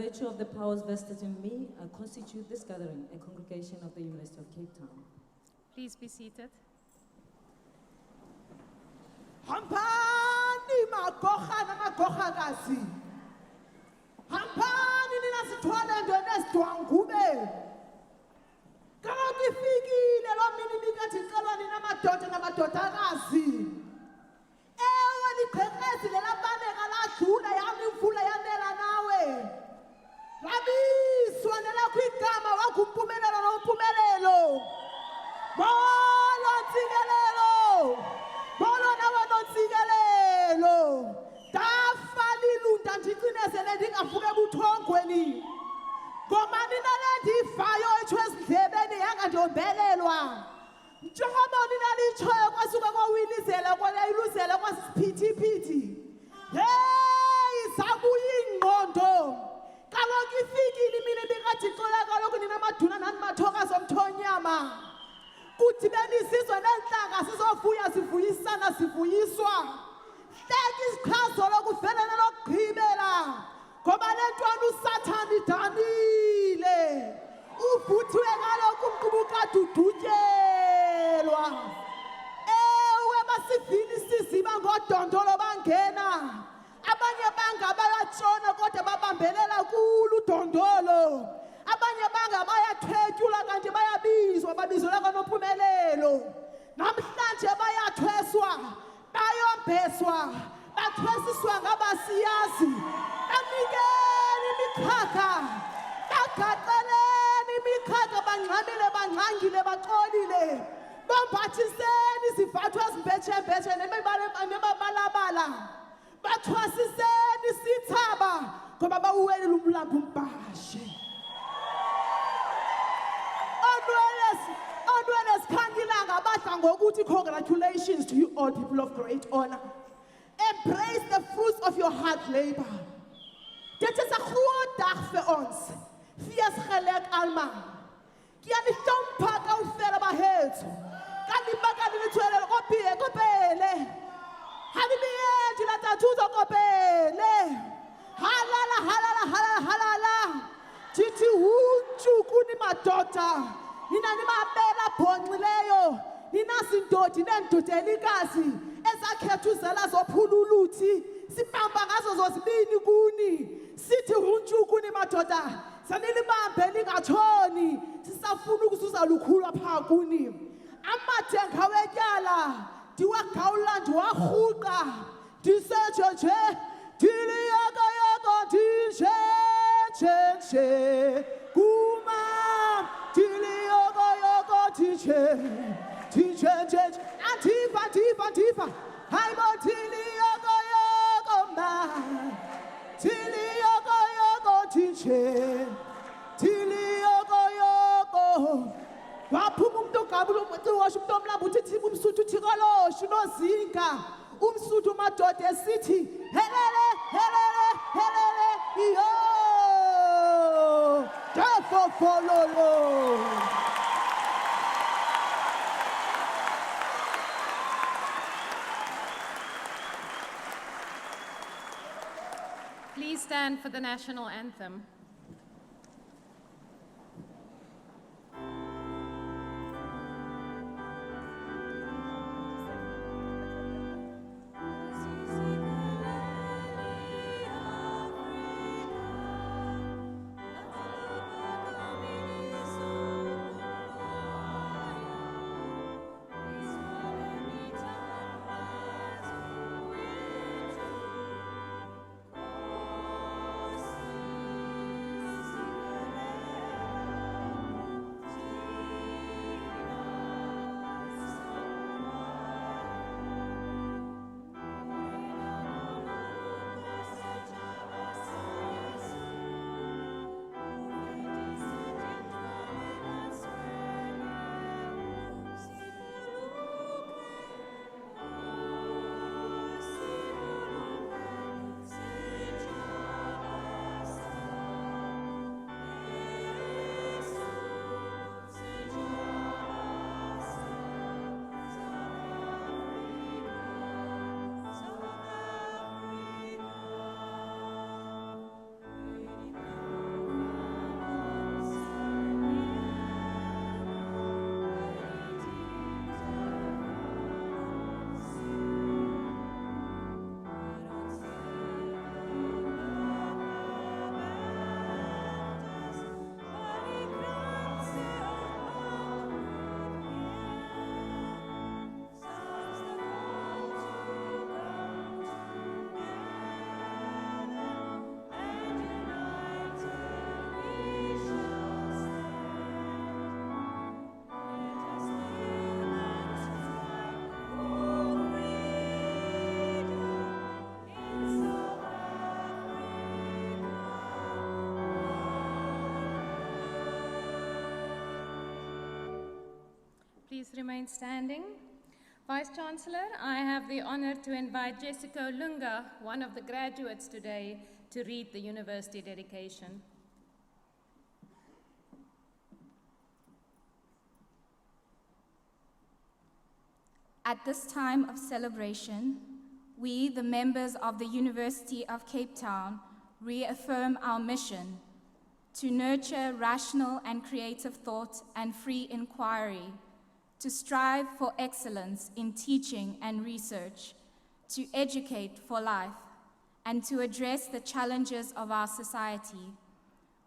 virtue of the powers vested in me, I constitute this gathering a congregation of the University of Cape Town. Please be seated. Hampani magoha na magohakazi. Hampani nina sithwale ndwene sidwangube. Kanti ifikile lo mini bikathixelwa nina madoda namadodakazi. Ewe liqheqhezi lelabaneka ladlula yami imvula yanela nawe. Labiswa nelakho igama wagumpumelelo nompumelelo. Bolo ntsikelelo. Bolo nawe nontsikelelo. Dafali ilunda ndicinezele ndingavuke ebuthongweni. Ngoma nina lendifayo ethwezindlebeni yanga ndombelelwa. Njengoba nina litshoyo kwasuka kwawilizela kwaleyiluzela kwasisiphithiphithi. Hey, zabuya ingqondo. Kaloku ifikile imini bikathixola kaloku nina maduna nani mathoka somthonyama. Kuthi benisizwe nenhlanga sizovuya sivuyisana sivuyiswa. Hleka isichazo lokuvelana lokugqibela. Ngoba le ntwana uSathane idanile. Uvuthiwe kaloku umqubu kade udutyelwa. Ewe basivini siziba ngodondolo bangena. Abanye banga bayatshona kodwa babambelela kulo udondolo. Abanye banga bayathwetyula kanti bayabizwa babizela kaNompumelelo. Namhlanje bayathweswa, bayombeswa, bathwesiswa ngabasiyazi. Banikeni imikhakha, bagaxeleni imikhakha, bangxamile bangxangile baxolile. Bombathiseni izivatho ezimbetshembetshe nemabalabala. Bathwasiseni isithaba ngoba bawuwelile umlambo umbhashe. Onwele sikhangilanga badla ngokuthi congratulations to you all people of great honor. Embrace the fruits of your hard labor. Dit is 'n groot dag vir ons. Fees geluk almal. Kia die hlompha kaofela bahetso. Ka di baka di tswela kopele. Ha di meedi la tathuzo kopele. Halala. Titi huntshuku ni madoda. Nina ni mabela bhonxileyo. Nina sindodi nendodelikazi. Ezakhethuzela zophululuthi. Sibamba ngazo zozibini kuni. Sithi huntshuku ni madoda. Sanilibambe lingatshoni. Sisafuna ukususa lukhulu pha kuni. Amathenga wetyala. Diwagawula ndiwarhuqa. Disejeje. Diliyaka dije. Kuma tiliyoko tije antifa hayi bo tiliyoko ma tiliyoko tije tiliyoko waphuma umuntu ogabula umuntu washo umuntu omlambo uthi thiba umsuthu thikoloshi nozinga umsuthu madoda esithi helele iyo follow. Please stand for the national anthem. please remain standing. Vice-Chancellor, I have the honor to invite Jessica Lunga, one of the graduates today, to read the university dedication. At this time of celebration, we, the members of the University of Cape Town, reaffirm our mission to nurture rational and creative thought and free inquiry, to strive for excellence in teaching and research, to educate for life, and to address the challenges of our society.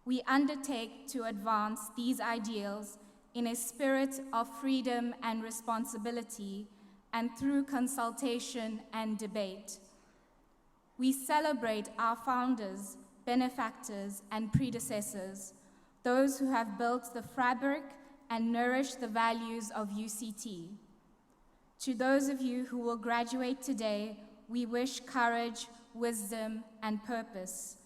We undertake to advance these ideals in a spirit of freedom and responsibility, and through consultation and debate. We celebrate our founders, benefactors, and predecessors, those who have built the fabric and nourished the values of UCT. To those of you who will graduate today, we wish courage, wisdom, and purpose.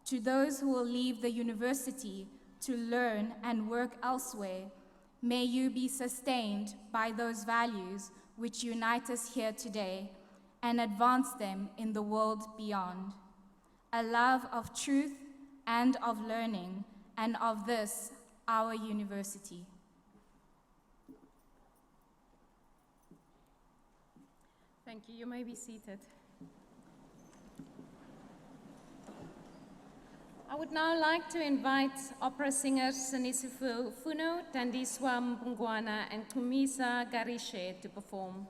To those who will leave the university to learn and work elsewhere, may you be sustained by those values which unite us here today and advance them in the world beyond. A love of truth and of learning, and of this, our university. Thank you. You may be seated. I would now like to invite opera singers Sinisifu Funo, Tandiswa Mbungwana, and Tumisa Garishe to perform.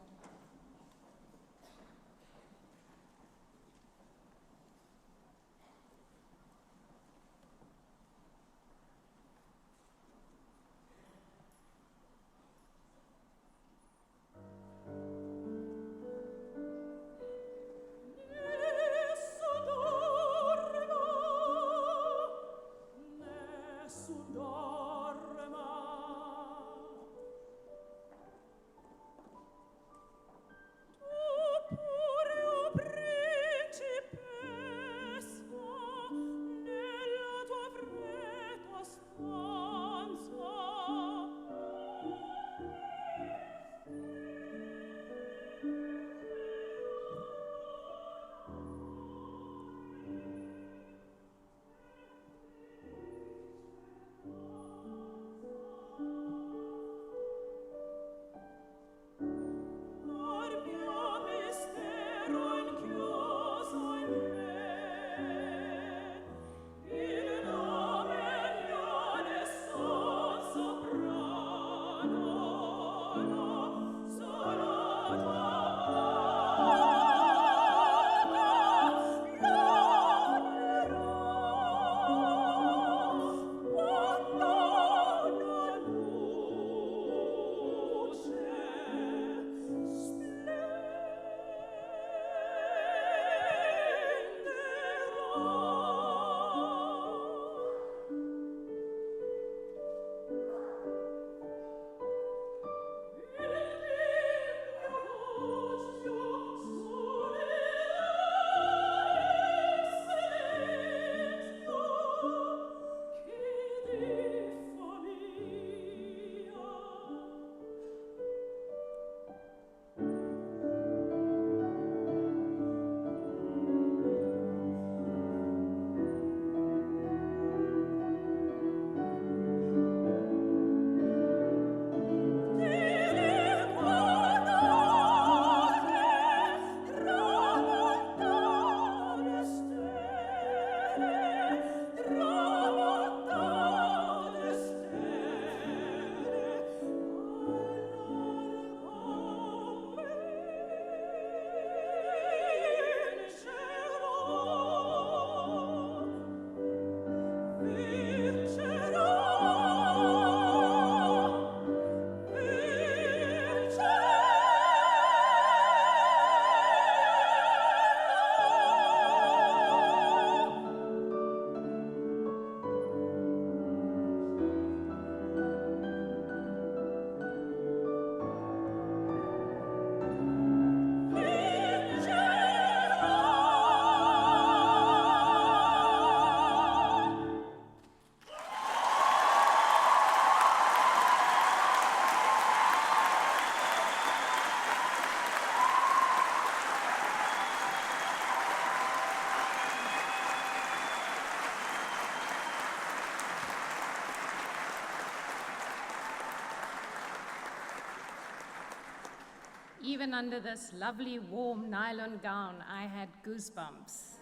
Even under this lovely warm nylon gown, I had goosebumps.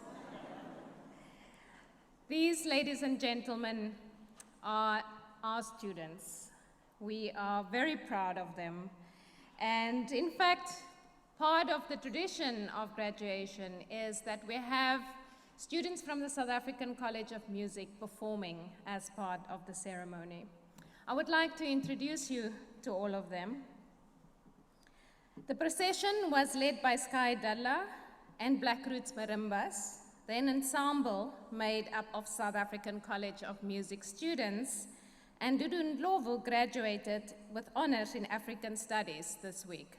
These, ladies and gentlemen, are our students. We are very proud of them. And in fact, part of the tradition of graduation is that we have students from the South African College of Music performing as part of the ceremony. I would like to introduce you to all of them. The procession was led by Sky Dalla and Black Roots Marimbas, an ensemble made up of South African College of Music students, and Dudu Ndlovu graduated with honors in African Studies this week.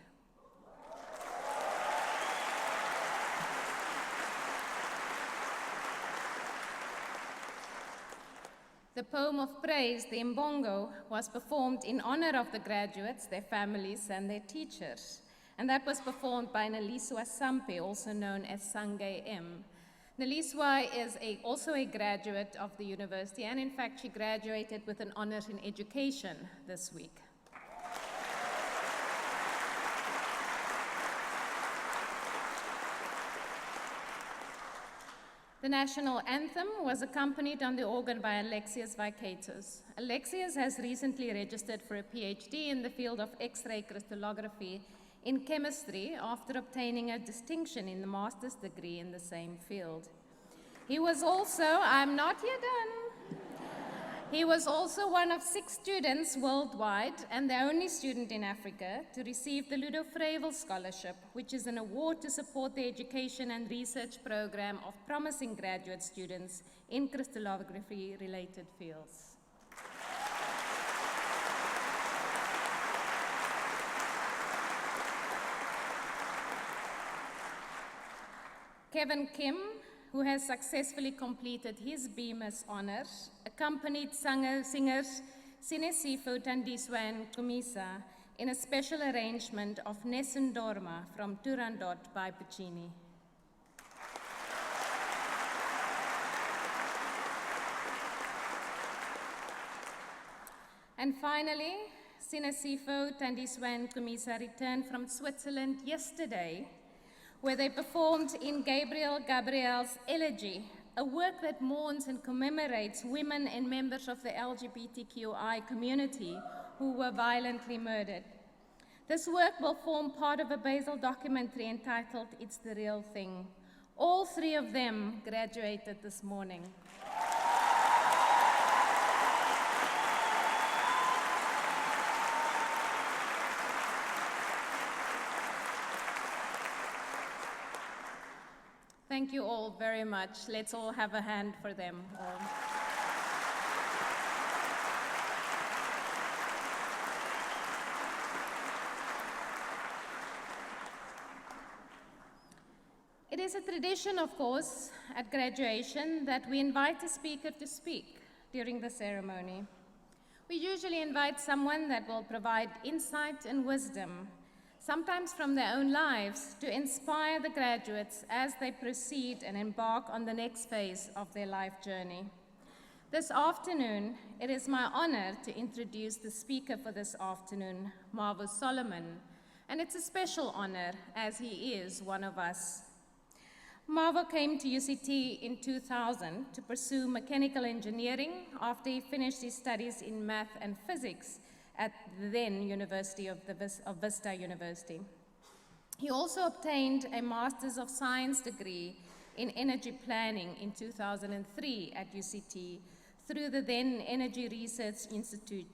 The poem of praise, the Mbongo, was performed in honor of the graduates, their families, and their teachers. And that was performed by Neliswa Sampe, also known as Sange M. Neliswa is also a graduate of the university, and in fact, she graduated with an honors in education this week. The national anthem was accompanied on the organ by Alexius Vaikatos. Alexius has recently registered for a PhD in the field of X-ray crystallography in chemistry after obtaining a distinction in the master's degree in the same field. He was also, I'm not yet done. He was also one of 6 students worldwide and the only student in Africa to receive the Ludo Fravel Scholarship, which is an award to support the education and research program of promising graduate students in crystallography-related fields. Kevin Kim, who has successfully completed his BMS honors, accompanied singers Sinesifo Tandiswa and Kumisa in a special arrangement of Nessun Dorma from Turandot by Puccini. And finally, Sinesifo Tandiswa and Kumisa returned from Switzerland yesterday, where they performed in Gabriel Gabriel's Elegy, a work that mourns and commemorates women and members of the LGBTQI community who were violently murdered. This work will form part of a Basel documentary entitled It's the Real Thing. All 3 of them graduated this morning. Thank you all very much. Let's all have a hand for them all. It is a tradition, of course, at graduation that we invite a speaker to speak during the ceremony. We usually invite someone that will provide insight and wisdom, sometimes from their own lives, to inspire the graduates as they proceed and embark on the next phase of their life journey. This afternoon, it is my honor to introduce the speaker for this afternoon, Mavo Solomon, and it's a special honor as he is one of us. Mavo came to UCT in 2000 to pursue mechanical engineering after he finished his studies in math and physics at the then University of Vista University. He also obtained a Master's of Science degree in Energy Planning in 2003 at UCT through the then Energy Research Institute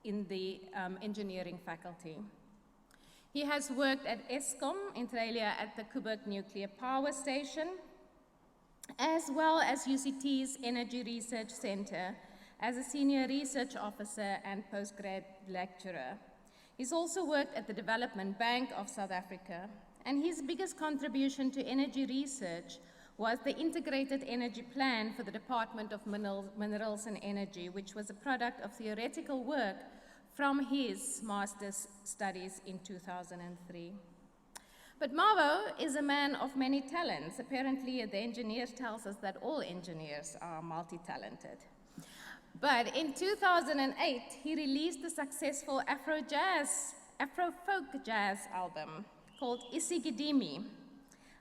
in the engineering faculty. He has worked at Eskom in Australia at the Kuburg Nuclear Power Station, as well as UCT's Energy Research Center as a senior research officer and postgrad lecturer. He's also worked at the Development Bank of South Africa, and his biggest contribution to energy research was the Integrated Energy Plan for the Department of Minerals and Energy, which was a product of theoretical work from his master's studies in 2003. But Mavo is a man of many talents. Apparently, the engineers tells us that all engineers are multi-talented. But in 2008, he released the successful Afro-folk jazz album called Isigidimi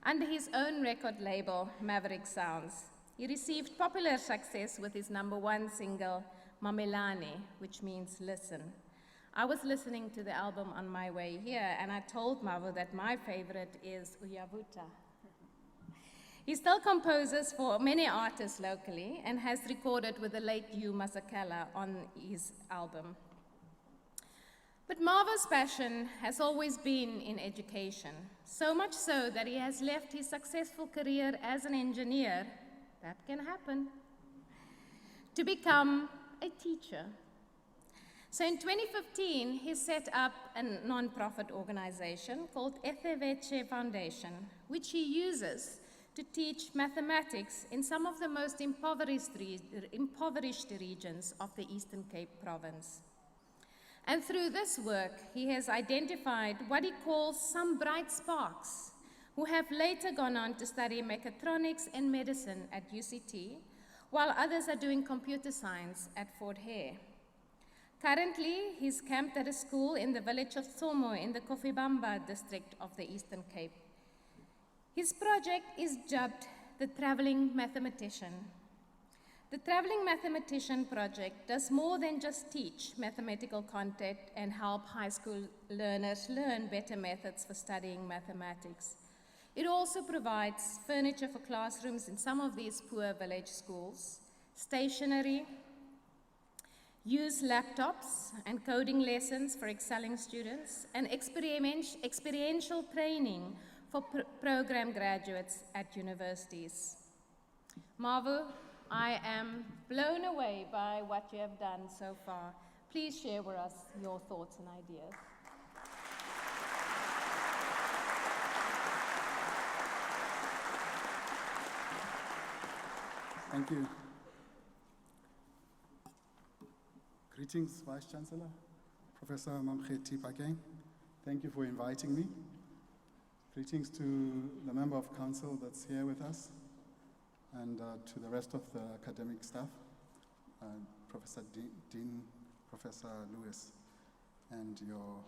under his own record label, Maverick Sounds. He received popular success with his #1 single, Mamelane, which means listen. I was listening to the album on my way here, and I told Mavo that my favorite is Uyavuta. He still composes for many artists locally and has recorded with the late Hugh Masekela on his album. But Mavo's passion has always been in education, so much so that he has left his successful career as an engineer, that can happen, to become a teacher. So in 2015, he set up a non-profit organization called Ethevetshe Foundation, which he uses to teach mathematics in some of the most impoverished regions of the Eastern Cape province. And through this work, he has identified what he calls some bright sparks who have later gone on to study mechatronics and medicine at UCT, while others are doing computer science at Fort Hare. Currently, he's camped at a school in the village of Somo in the Kofibamba district of the Eastern Cape. His project is dubbed the Traveling Mathematician. The Traveling Mathematician project does more than just teach mathematical content and help high school learners learn better methods for studying mathematics. It also provides furniture for classrooms in some of these poor village schools, stationery, used laptops and coding lessons for excelling students, and experiential training for program graduates at universities. Mavo, I am blown away by what you have done so far. Please share with us your thoughts and ideas. Thank you. Greetings, Vice Chancellor, Professor Mamkhethi Pakeng. Thank you for inviting me. Greetings to the member of council that's here with us, and to the rest of the academic staff, Professor Dean, Professor Lewis, and your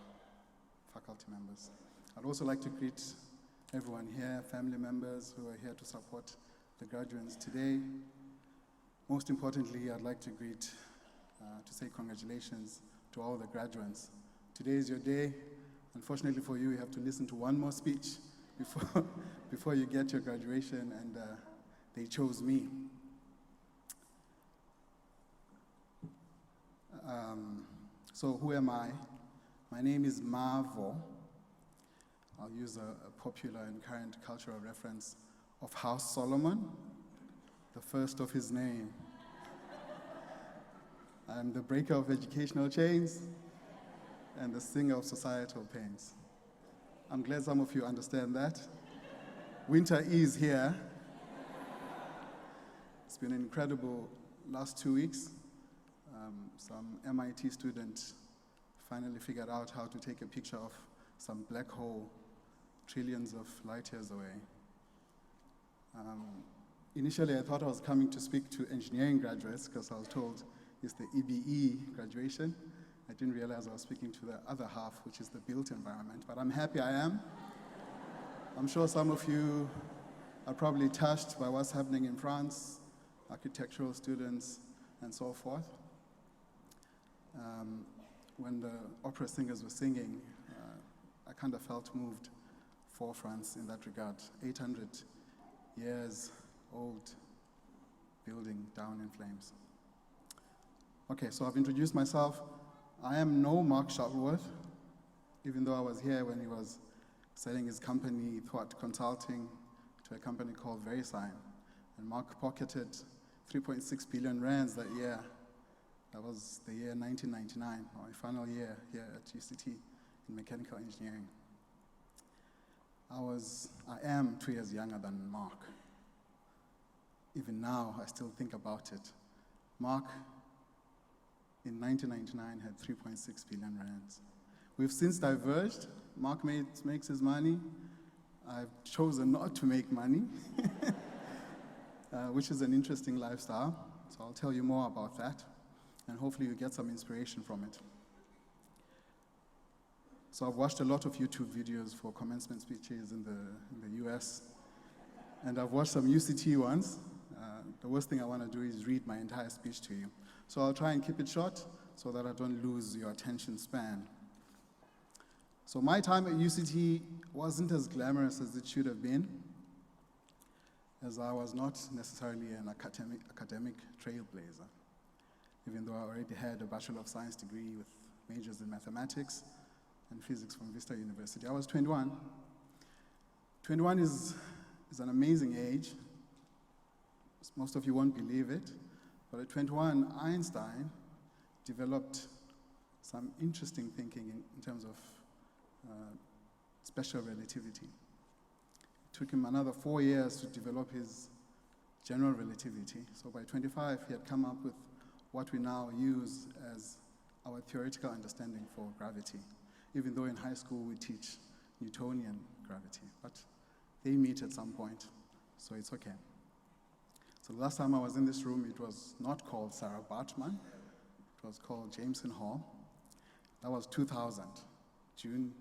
faculty members. I'd also like to greet everyone here, family members who are here to support the graduates today. Most importantly, I'd like to to say congratulations to all the graduates. Today is your day. Unfortunately for you, you have to listen to one more speech before you get your graduation, and they chose me. So who am I? My name is Mavo. I'll use a popular and current cultural reference of House Solomon, the first of his name. I'm the breaker of educational chains and the singer of societal pains. I'm glad some of you understand that. Winter is here. It's been an incredible last 2 weeks. Some MIT student finally figured out how to take a picture of some black hole trillions of light years away. Initially, I thought I was coming to speak to engineering graduates because I was told it's the EBE graduation. I didn't realize I was speaking to the other half, which is the built environment, but I'm happy I am. I'm sure some of you are probably touched by what's happening in France, architectural students, and so forth. When the opera singers were singing, I kind of felt moved for France in that regard. 800 years old building down in flames. Okay, so I've introduced myself. I am no Mark Shuttleworth, even though I was here when he was selling his company, Thought Consulting, to a company called VeriSign. And Mark pocketed 3.6 billion rands that year. That was the year 1999, my final year here at UCT in mechanical engineering. I am 2 years younger than Mark. Even now, I still think about it. Mark, in 1999, had 3.6 billion rands. We've since diverged. Mark makes his money. I've chosen not to make money, which is an interesting lifestyle. So I'll tell you more about that, and hopefully you get some inspiration from it. So I've watched a lot of YouTube videos for commencement speeches in the US, and I've watched some UCT ones. The worst thing I want to do is read my entire speech to you. So I'll try and keep it short so that I don't lose your attention span. So my time at UCT wasn't as glamorous as it should have been, as I was not necessarily an academic trailblazer, even though I already had a Bachelor of Science degree with majors in mathematics and physics from Vista University. I was 21. 21 is an amazing age. Most of you won't believe it, but at 21, Einstein developed some interesting thinking in terms of special relativity. It took him another 4 years to develop his general relativity. So by 25, he had come up with what we now use as our theoretical understanding for gravity, even though in high school we teach Newtonian gravity, but they meet at some point, so it's okay. So the last time I was in this room, it was not called Sarah Baartman, it was called Jameson Hall. That was 2000, June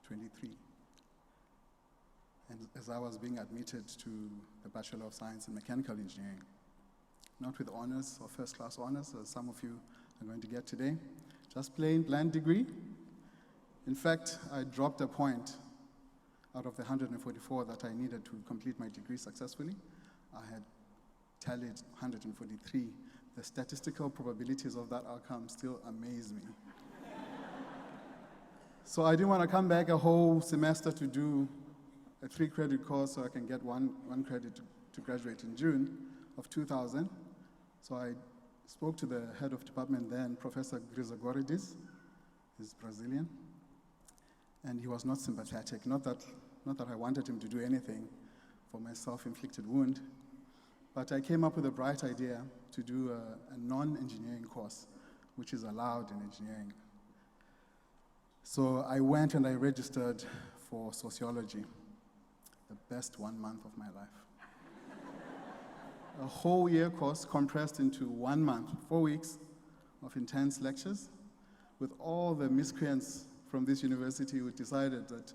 23. And as I was being admitted to the Bachelor of Science in Mechanical Engineering, not with honors or first-class honors, as some of you are going to get today, just plain bland degree. In fact, I dropped a point out of the 144 that I needed to complete my degree successfully. I had tallied 143. The statistical probabilities of that outcome still amaze me. So I didn't want to come back a whole semester to do a 3-credit course so I can get one credit to graduate in June of 2000. So I spoke to the head of department then, Professor Grizagoridis. He's Brazilian. And he was not sympathetic. Not that I wanted him to do anything for my self-inflicted wound, but I came up with a bright idea to do a non-engineering course, which is allowed in engineering. So I went and I registered for sociology, the best 1 month of my life. A whole year course compressed into 1 month, 4 weeks of intense lectures, with all the miscreants from this university who decided that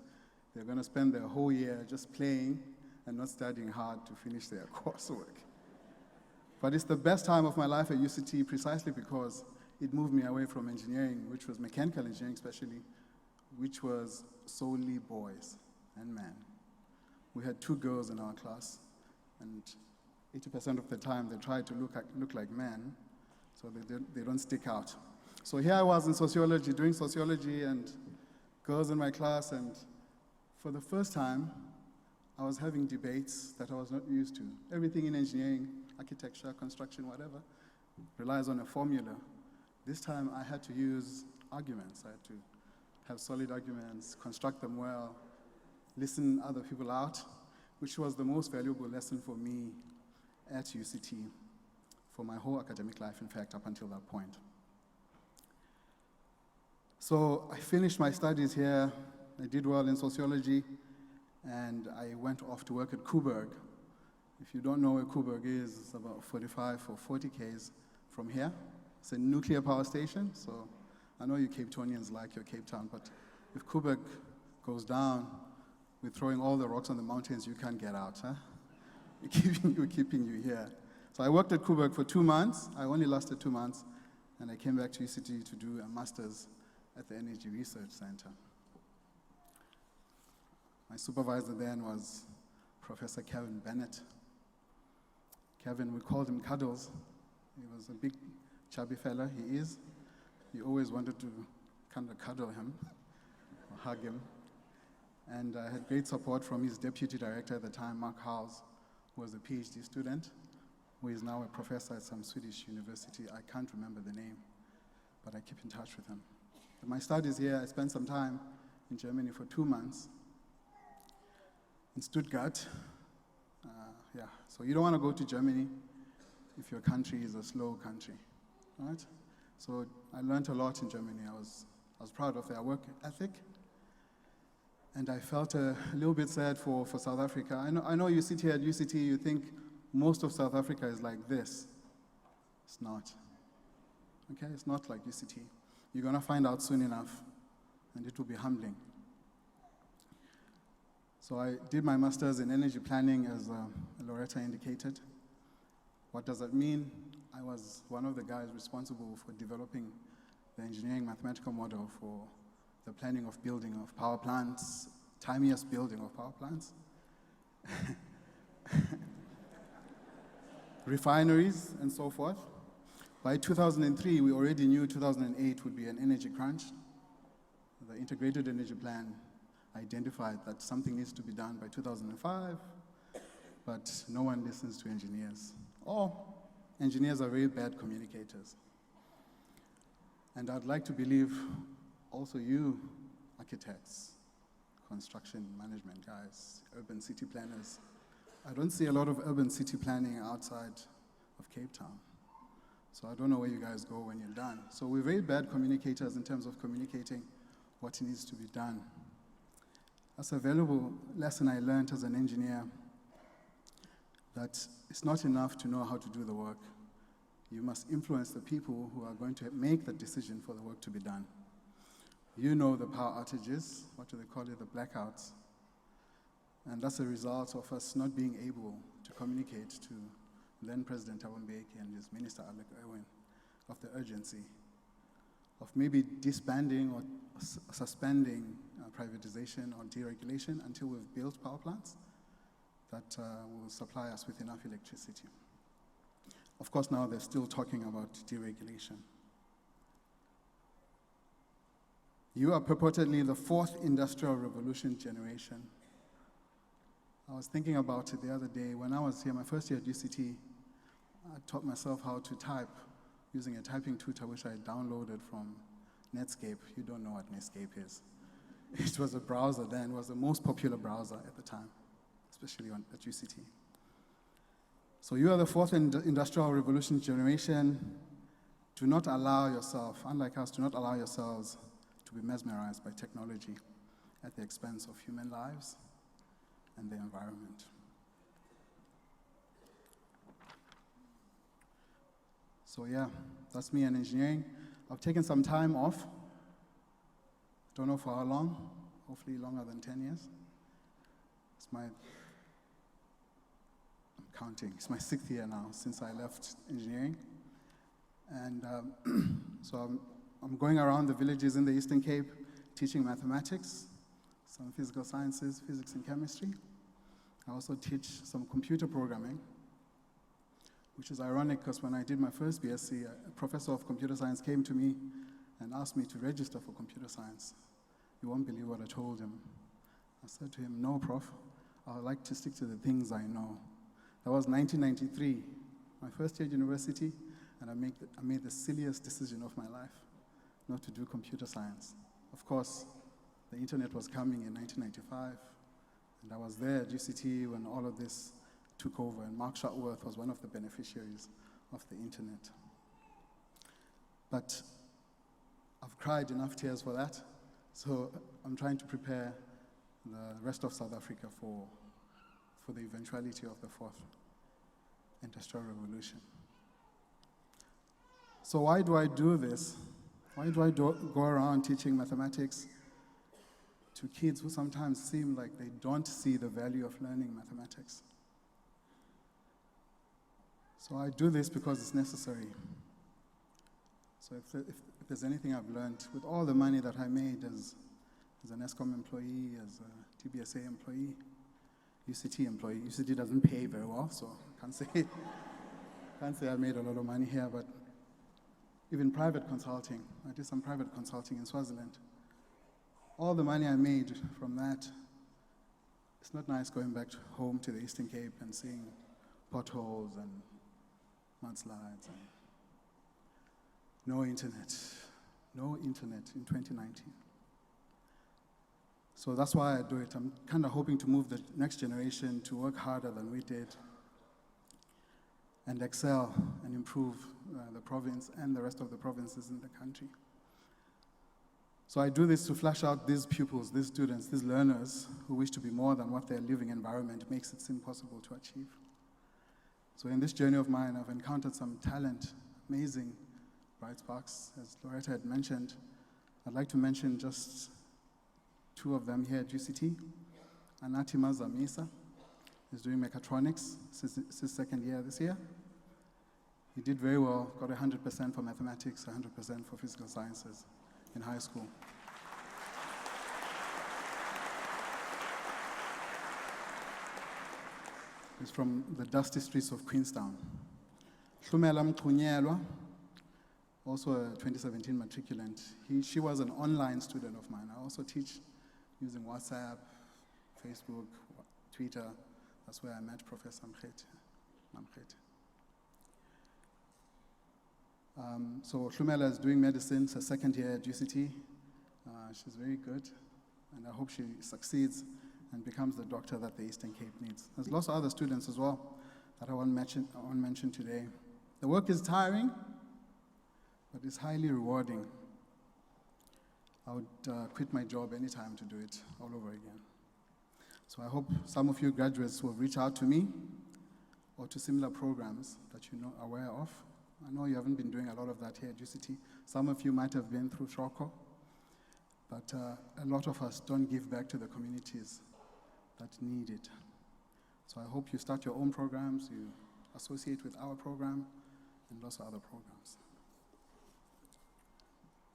they're going to spend their whole year just playing and not studying hard to finish their coursework. But it's the best time of my life at UCT precisely because it moved me away from engineering, which was mechanical engineering especially, which was solely boys and men. We had 2 girls in our class, and 80% of the time they tried to look like men, so they don't stick out. So here I was in sociology, doing sociology, and girls in my class, and for the first time, I was having debates that I was not used to. Everything in engineering, architecture, construction, whatever, relies on a formula. This time I had to use arguments. I had to have solid arguments, construct them well, listen other people out, which was the most valuable lesson for me at UCT for my whole academic life, in fact, up until that point. So I finished my studies here. I did well in sociology, and I went off to work at Coburg. If you don't know where Coburg is, it's about 45 or 40 km from here. It's a nuclear power station, so I know you Cape Townians like your Cape Town, but if Coburg goes down, we're throwing all the rocks on the mountains, you can't get out, huh? We're keeping you here. So I worked at Coburg for 2 months. I only lasted 2 months, and I came back to UCT to do a master's at the Energy Research Center. My supervisor then was Professor Kevin Bennett. Kevin, we called him Cuddles. He was a big, chubby fella, he is. He always wanted to kind of cuddle him, or hug him. And I had great support from his deputy director at the time, Mark Howes, who was a PhD student, who is now a professor at some Swedish university. I can't remember the name, but I keep in touch with him. In my studies here, I spent some time in Germany for 2 months, in Stuttgart. So you don't want to go to Germany if your country is a slow country, right? So I learned a lot in Germany. I was proud of their work ethic, and I felt a little bit sad for South Africa. I know you sit here at UCT, you think most of South Africa is like this. It's not. Okay, it's not like UCT. You're going to find out soon enough, and it will be humbling. So I did my master's in energy planning, as Loretta indicated. What does that mean? I was one of the guys responsible for developing the engineering mathematical model for the planning of building of power plants, tiniest building of power plants, refineries, and so forth. By 2003, we already knew 2008 would be an energy crunch. The Integrated Energy Plan identified that something needs to be done by 2005, but no one listens to engineers. Or engineers are very bad communicators. And I'd like to believe also you, architects, construction management guys, urban city planners, I don't see a lot of urban city planning outside of Cape Town. So I don't know where you guys go when you're done. So we're very bad communicators in terms of communicating what needs to be done. That's a valuable lesson I learned as an engineer, that it's not enough to know how to do the work. You must influence the people who are going to make the decision for the work to be done. You know the power outages, what do they call it, the blackouts. And that's a result of us not being able to communicate to then President Thabo Mbeki and his Minister Alec Erwin of the urgency of maybe disbanding or suspending privatization or deregulation until we've built power plants that will supply us with enough electricity. Of course, now they're still talking about deregulation. You are purportedly the fourth industrial revolution generation. I was thinking about it the other day. When I was here, my first year at UCT, I taught myself how to type using a typing tutor which I downloaded from Netscape. You don't know what Netscape is. It was a browser then. It was the most popular browser at the time, especially at UCT. So you are the fourth industrial revolution generation. Do not allow yourself, unlike us, do not allow yourselves to be mesmerized by technology at the expense of human lives and the environment. So yeah, that's me in engineering. I've taken some time off. Don't know for how long, hopefully longer than 10 years. I'm counting, it's my 6th year now since I left engineering. And so I'm going around the villages in the Eastern Cape teaching mathematics, some physical sciences, physics and chemistry. I also teach some computer programming, which is ironic because when I did my first BSc, a professor of computer science came to me and asked me to register for computer science. You won't believe what I told him. I said to him, no, Prof, I would like to stick to the things I know. That was 1993, my first year at university, and I made the silliest decision of my life, not to do computer science. Of course, the internet was coming in 1995, and I was there at UCT when all of this took over, and Mark Shuttleworth was one of the beneficiaries of the internet. But I've cried enough tears for that, so I'm trying to prepare the rest of South Africa for the eventuality of the fourth industrial revolution. So why do I do this? Why do I go around teaching mathematics to kids who sometimes seem like they don't see the value of learning mathematics? So I do this because it's necessary. So if there's anything I've learned, with all the money that I made as an ESCOM employee, as a TBSA employee, UCT employee, UCT doesn't pay very well, so I can't say I made a lot of money here, but even private consulting, I did some private consulting in Swaziland. All the money I made from that, it's not nice going back home to the Eastern Cape and seeing potholes and mudslides and no internet in 2019. So that's why I do it. I'm kind of hoping to move the next generation to work harder than we did and excel and improve the province and the rest of the provinces in the country. So I do this to flesh out these pupils, these students, these learners who wish to be more than what their living environment makes it seem possible to achieve. So in this journey of mine, I've encountered some talent, amazing bright sparks, as Loretta had mentioned. I'd like to mention just two of them here at UCT. Anati Mazamisa is doing mechatronics, his second year this year. He did very well, got 100% for mathematics, 100% for physical sciences in high school. He's from the dusty streets of Queenstown. Hlumela Mchunyelwa, also a 2017 matriculant. She was an online student of mine. I also teach using WhatsApp, Facebook, Twitter. That's where I met Professor Mamkhet. So Hlumela is doing medicine, it's her second year at UCT. She's very good, and I hope she succeeds and becomes the doctor that the Eastern Cape needs. There's lots of other students as well that I want to mention today. The work is tiring, but it's highly rewarding. I would quit my job anytime to do it all over again. So I hope some of you graduates will reach out to me or to similar programs that you know are aware of. I know you haven't been doing a lot of that here at UCT. Some of you might have been through Shoko, but a lot of us don't give back to the communities that need it. So I hope you start your own programs, you associate with our program, and lots of other programs.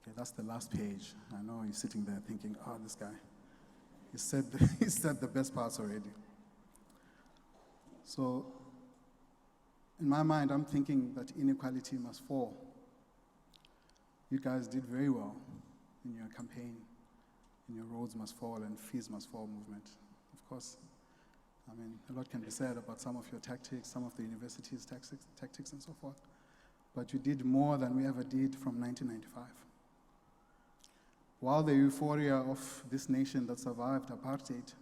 Okay, that's the last page. I know you're sitting there thinking, oh, this guy, he said the best parts already. So, in my mind, I'm thinking that inequality must fall. You guys did very well in your campaign, in your roads must fall and fees must fall movement. Of course, I mean, a lot can be said about some of your tactics, some of the university's tactics and so forth, but you did more than we ever did from 1995. While the euphoria of this nation that survived apartheid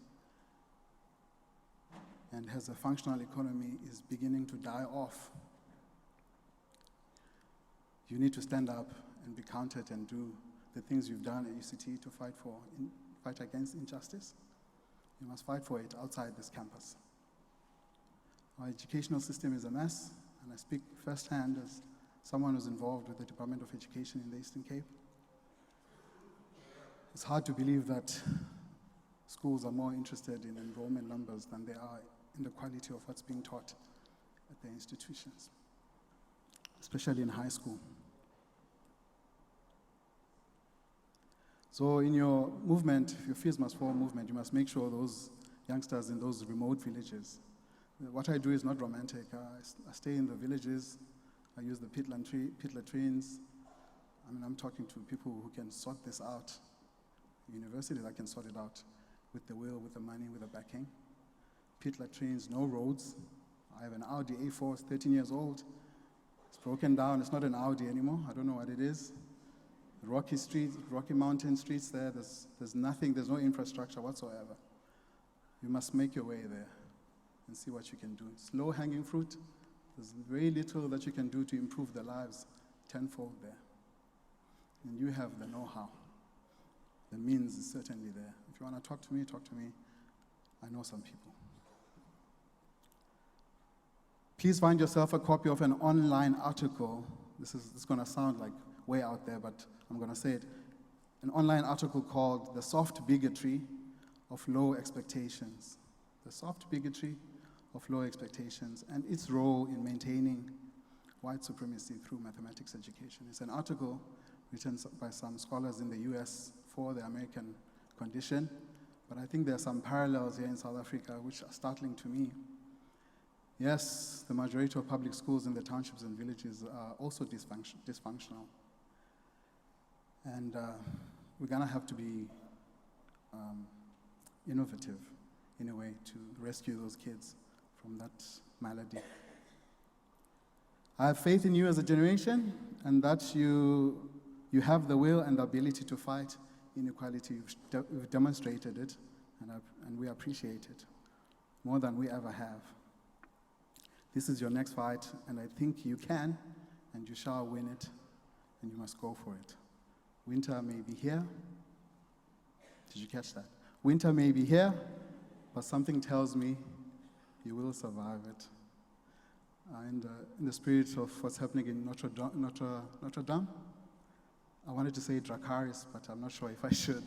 and has a functional economy is beginning to die off, you need to stand up and be counted and do the things you've done at UCT to fight against injustice. You must fight for it outside this campus. Our educational system is a mess, and I speak firsthand as someone who's involved with the Department of Education in the Eastern Cape. It's hard to believe that schools are more interested in enrollment numbers than they are in the quality of what's being taught at their institutions, especially in high school. So in your movement, your Fees Must Fall movement, you must make sure those youngsters in those remote villages, what I do is not romantic. I stay in the villages, I use the pit latrines. I mean, I'm talking to people who can sort this out, universities that can sort it out with the will, with the money, with the backing. Pit latrines, no roads. I have an Audi A4, it's 13 years old. It's broken down, it's not an Audi anymore, I don't know what it is. Rocky streets, Rocky Mountain streets there, there's nothing, there's no infrastructure whatsoever. You must make your way there and see what you can do. It's low-hanging fruit. There's very little that you can do to improve their lives tenfold there. And you have the know-how. The means is certainly there. If you want to talk to me, talk to me. I know some people. Please find yourself a copy of an online article. This is going to sound like way out there, but I'm going to say it. An online article called The Soft Bigotry of Low Expectations. The Soft Bigotry of Low Expectations and its role in maintaining white supremacy through mathematics education. It's an article written by some scholars in the US for the American condition, but I think there are some parallels here in South Africa which are startling to me. Yes, the majority of public schools in the townships and villages are also dysfunctional. And we're going to have to be innovative in a way to rescue those kids from that malady. I have faith in you as a generation and that you have the will and the ability to fight inequality. You've demonstrated it, and we appreciate it more than we ever have. This is your next fight, and I think you can, and you shall win it, and you must go for it. Winter may be here. Did you catch that? Winter may be here, but something tells me you will survive it. And in the spirit of what's happening in Notre Dame, I wanted to say Dracarys, but I'm not sure if I should.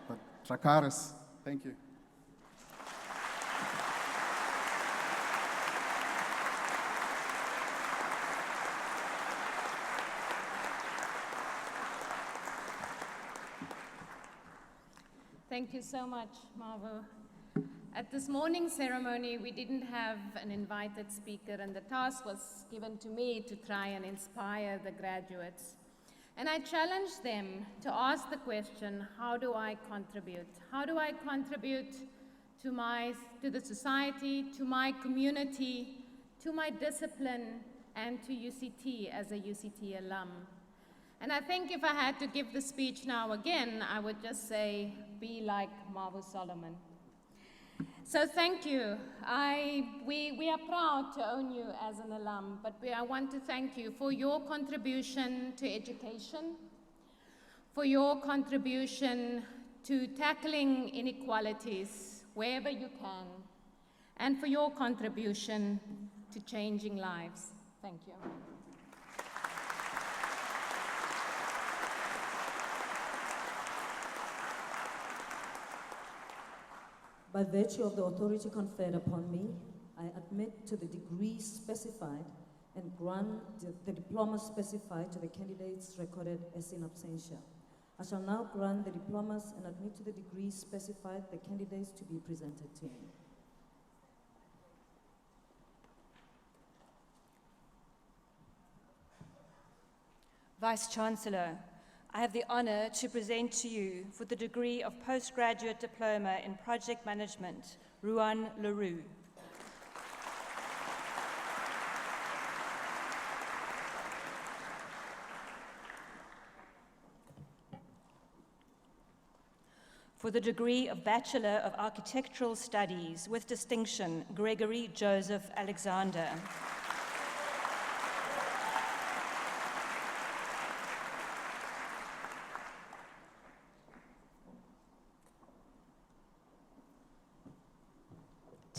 But Dracarys. Thank you. Thank you so much, Mavo. At this morning's ceremony, we didn't have an invited speaker, and the task was given to me to try and inspire the graduates. And I challenged them to ask the question, how do I contribute? How do I contribute to the society, to my community, to my discipline, and to UCT as a UCT alum? And I think if I had to give the speech now again, I would just say, be like Mavo Solomon. So thank you. We are proud to own you as an alum, but I want to thank you for your contribution to education, for your contribution to tackling inequalities wherever you can, and for your contribution to changing lives. Thank you. By virtue of the authority conferred upon me, I admit to the degree specified and grant the diplomas specified to the candidates recorded as in absentia. I shall now grant the diplomas and admit to the degree specified the candidates to be presented to me. Vice-Chancellor, I have the honor to present to you for the degree of postgraduate diploma in project management, Ruan Leroux. For the degree of Bachelor of Architectural Studies with distinction, Gregory Joseph Alexander.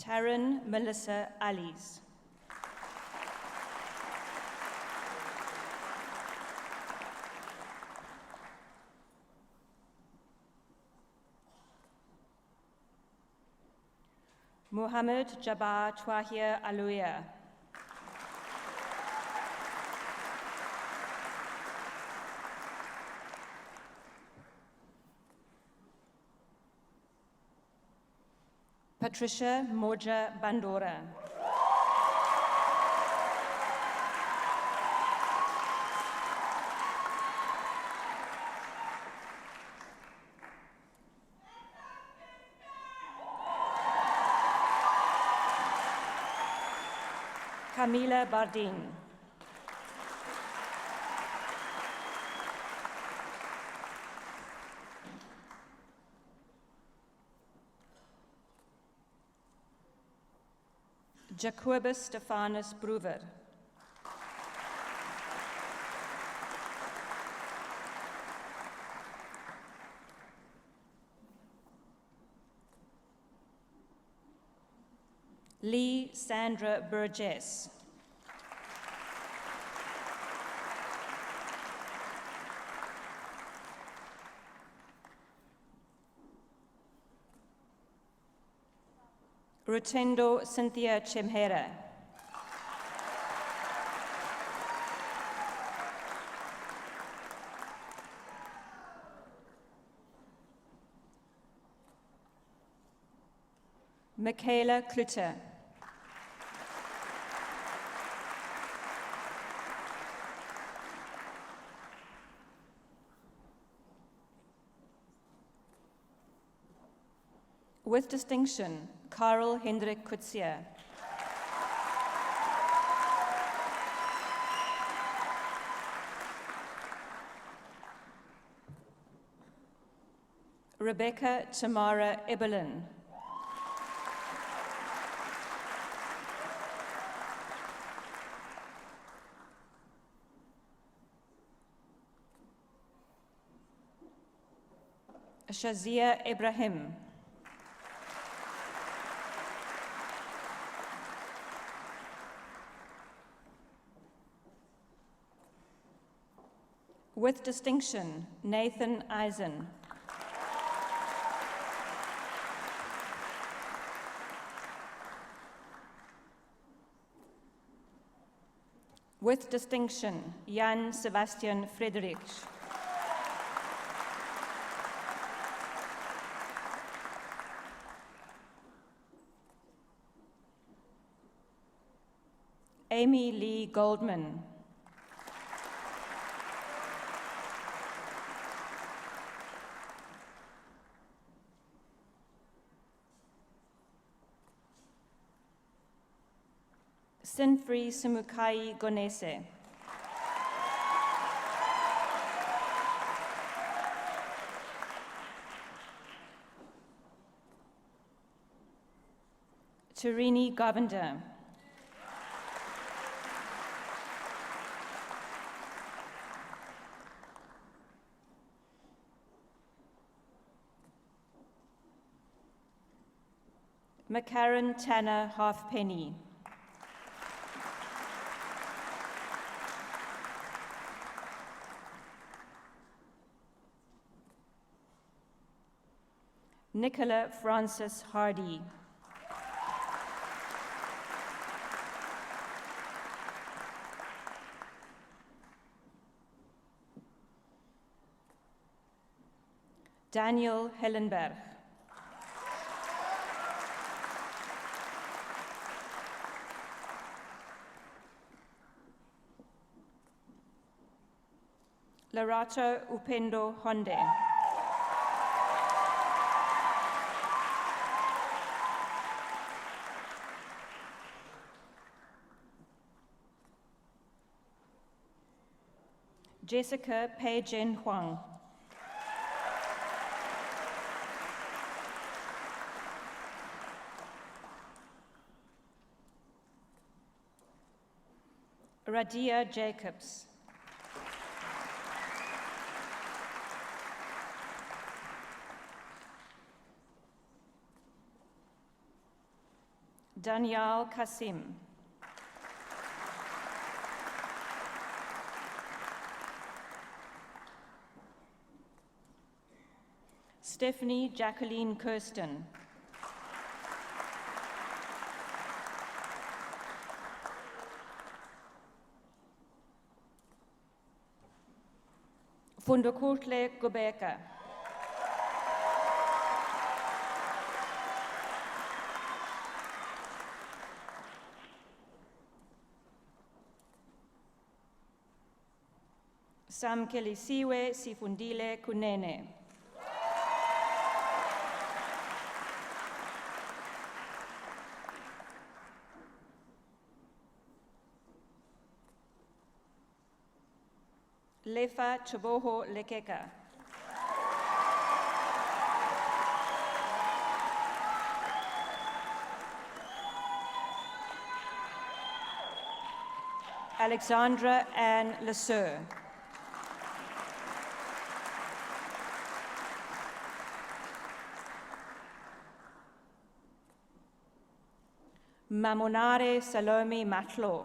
Taryn Melissa Allies. Muhammad Jabbar Twahir Aluya. Patricia Moja Bandora. Camila Bardin. Jacobus Stephanus Bruver. Lee Sandra Burgess. Rutendo Cynthia Chemhera. Michaela Klutter. With distinction, Karl Hendrik Kutsia. Rebecca Tamara Ebelin. Shazia Ibrahim. With distinction, Nathan Eisen. With distinction, Jan Sebastian Frederich. Amy Lee Goldman. Sinfree Simukai Gonese. Tarini Govender. McCarran Tanner Halfpenny. Nicola Francis Hardy. Daniel Hellenberg. Larato Upendo Honde. Jessica Pei-Jen Huang. Radia Jacobs. Danielle Kasim. Stephanie Jacqueline Kirsten. Fundokurtle Gobeka. Samkelisiwe Sifundile Kunene. Lefa Chaboho Lekeka. Alexandra Ann Lesueur. Mamonare Salome Matlo.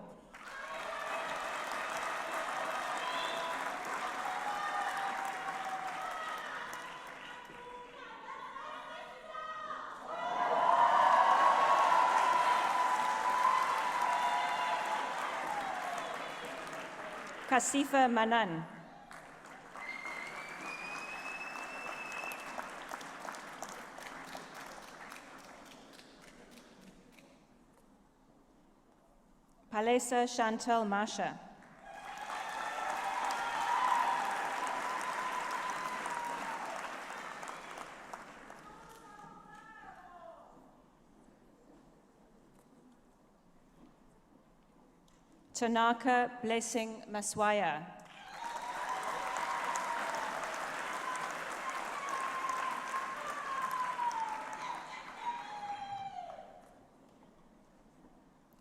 Kasifa Manan. Palesa Chantal Masha. Tanaka Blessing Maswaya.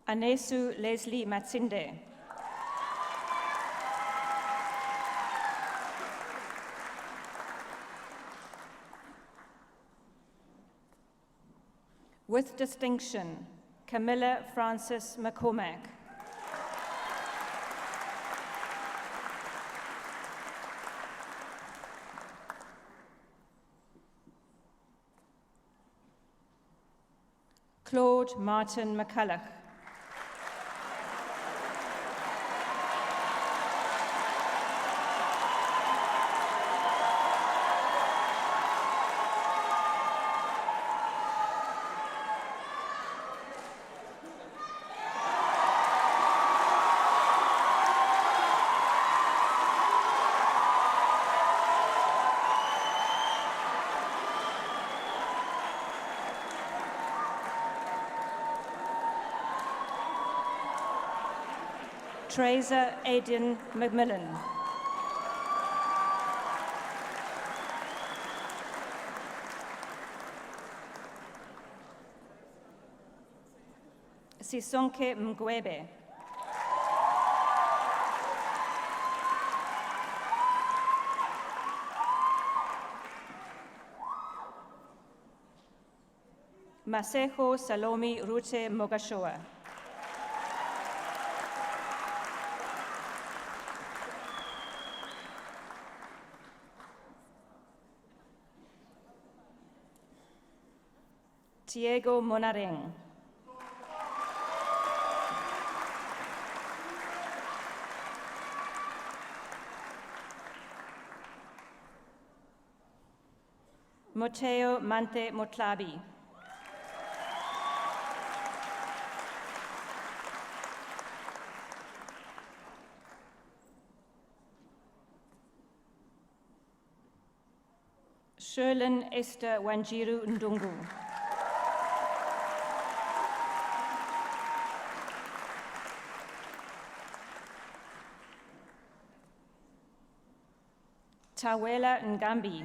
Anesu Leslie Matsinde. With distinction, Camilla Francis McCormack. Claude Martin McCulloch. Tracer Aidan McMillan. Sisonke Mgwebe. Masejo Salomi Rute Mogashoa. Diego Monareng. Moteo Mante Motlabi. Sherlyn Esther Wanjiru Ndungu. Tawela Ngambi.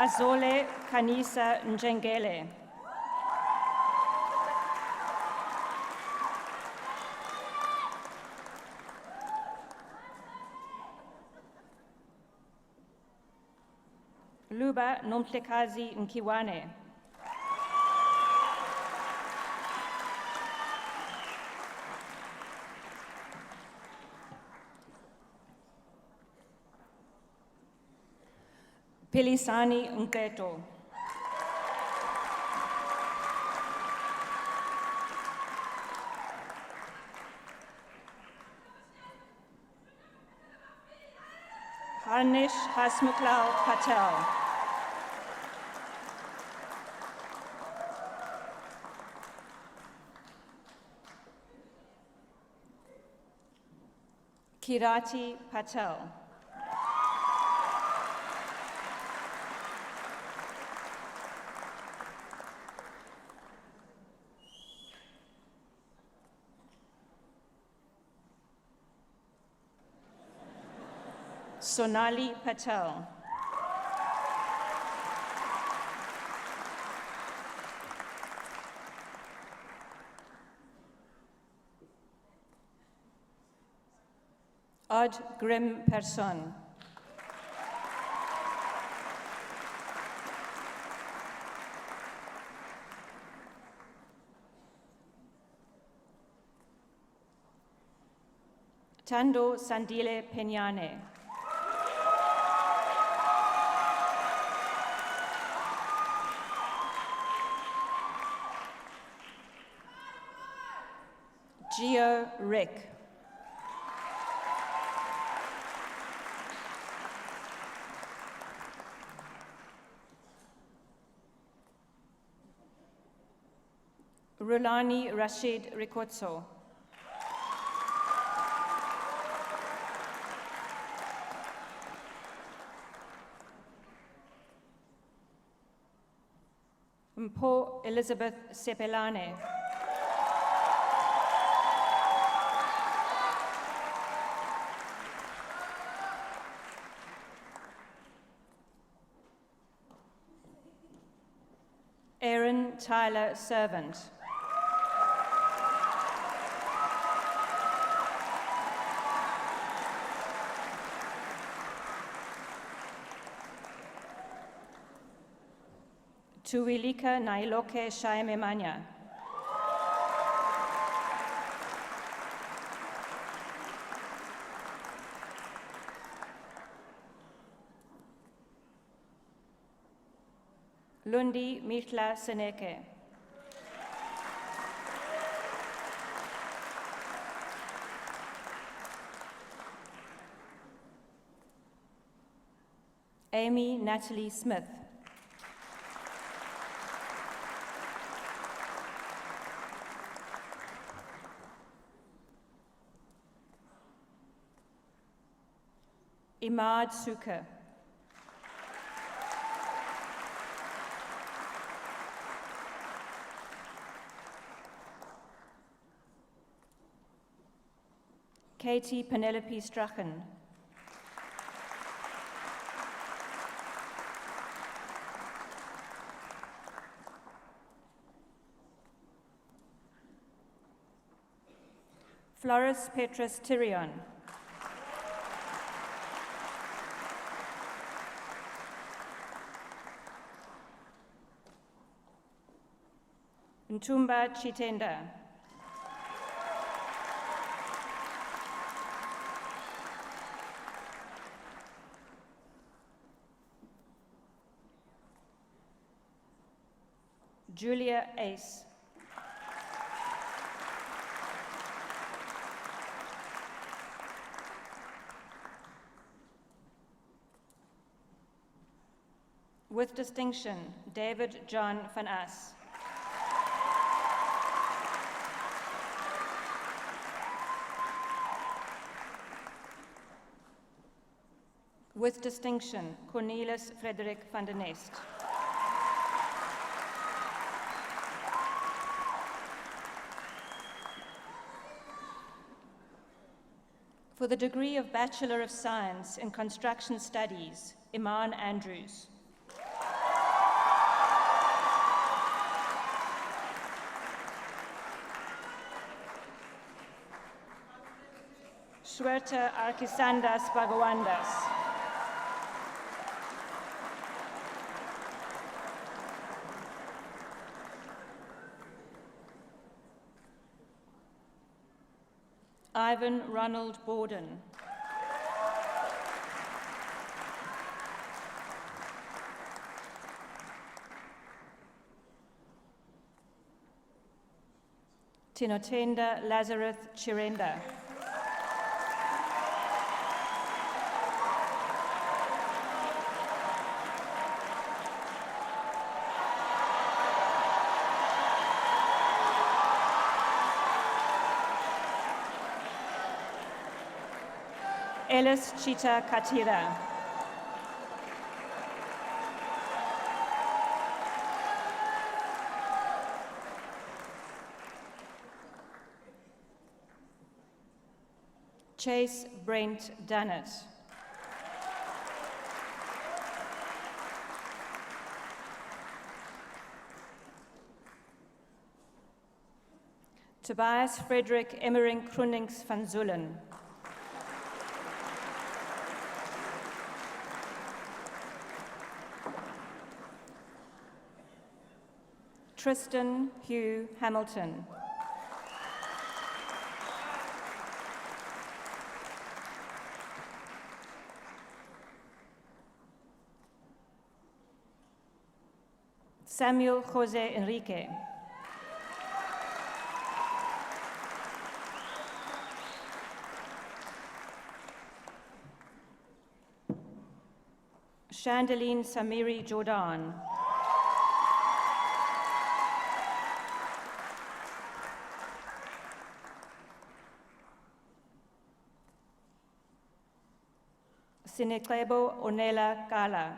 Azole Kanisa Njengele. Luba Nomtlekazi Nkiwane. Pilisani Nketo. Harnish Hasmuklau Patel. Kirati Patel. Sonali Patel. Odd Grim Person. Tando Sandile Peñane. Gio Rick. Rulani Rashid Rikotso. Mpo Elizabeth Sepelane. Aaron Tyler Servant. Tuilika Nailoke Shaimemanya. Lundi Mithla Seneke. Amy Natalie Smith. Imad Suka. Katie Penelope Strachen. Floris Petrus Tyrion. Ntumba Chitenda. Julia Ace. With distinction, David John van As. With distinction, Cornelis Frederik van den Nest. For the degree of Bachelor of Science in Construction Studies, Iman Andrews. Shwerta Arkisandas Bhagawandas. Ivan Ronald Borden. Tinotenda Lazarus Chirenda. Ellis Chita Katira. Chase Brent Dunnett. Tobias Frederick Emmering Krunings van Zullen. Tristan Hugh Hamilton. Samuel Jose Enrique. Chandeline Samiri Jordan. Sineklebo Onela Kala.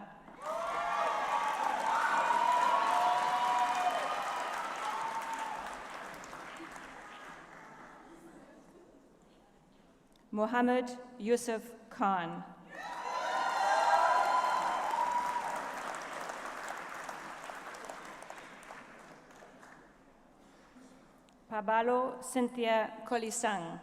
Mohammed Yusuf Khan. Pabalo Cynthia Kolisang.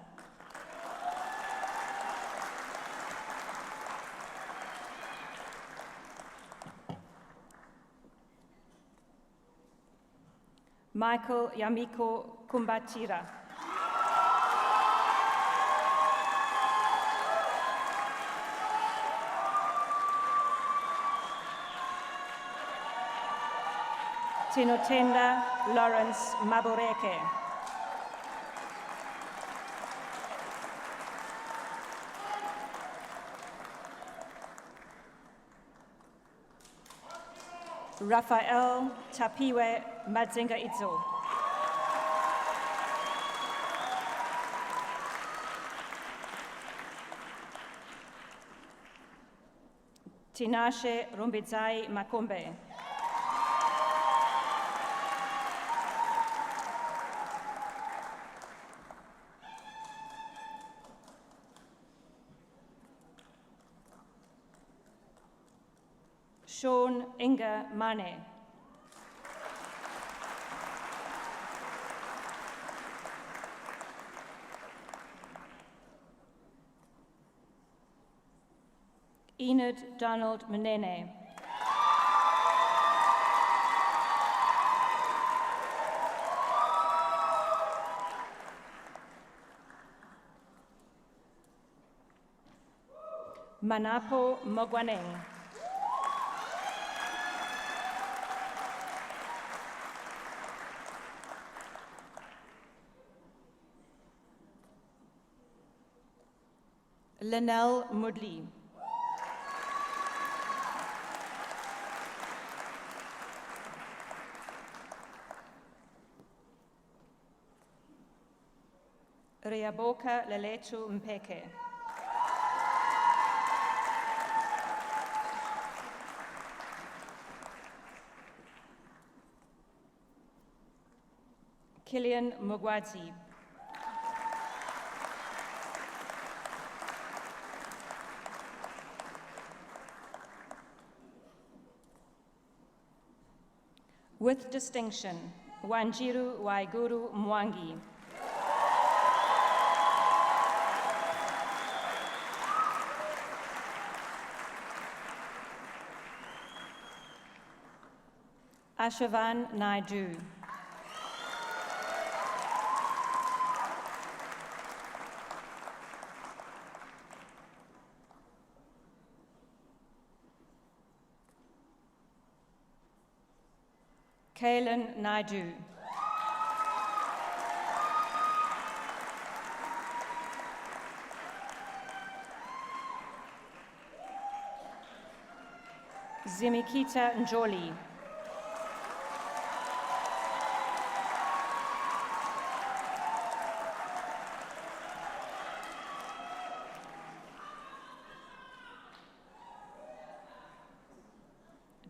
Michael Yamiko Kumbatira. Tinotenda Lawrence Maboreke. Raphael Tapiwe Madzinga Itzo. Tinashe Rumbidzai Makombe. Sean Inga Mane. Enid Donald Menene. Manapo Mogwaneng. Linnell Mudley. Riaboka Leletu Mpeke. Killian Mugwadzi. With distinction, Wanjiru Waiguru Mwangi. Ashavan Naidu. Kaelan Naidu. Zimikita Njoli.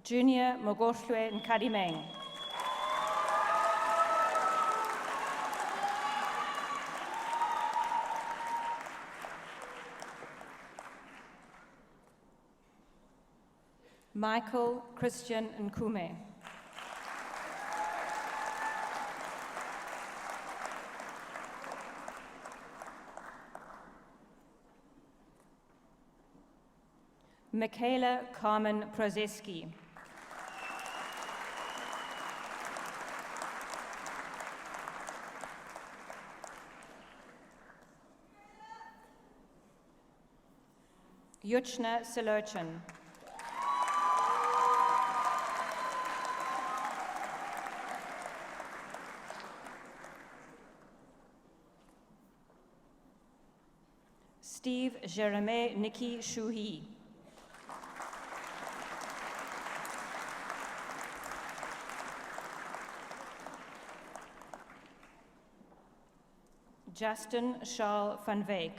Junior Mogoshwe Nkadimeng. Michael Christian Nkume. Michaela Carmen Prozeski. Yuchna Silochan. Steve Jereme Nikki Shuhi. Justin Charles van Veek.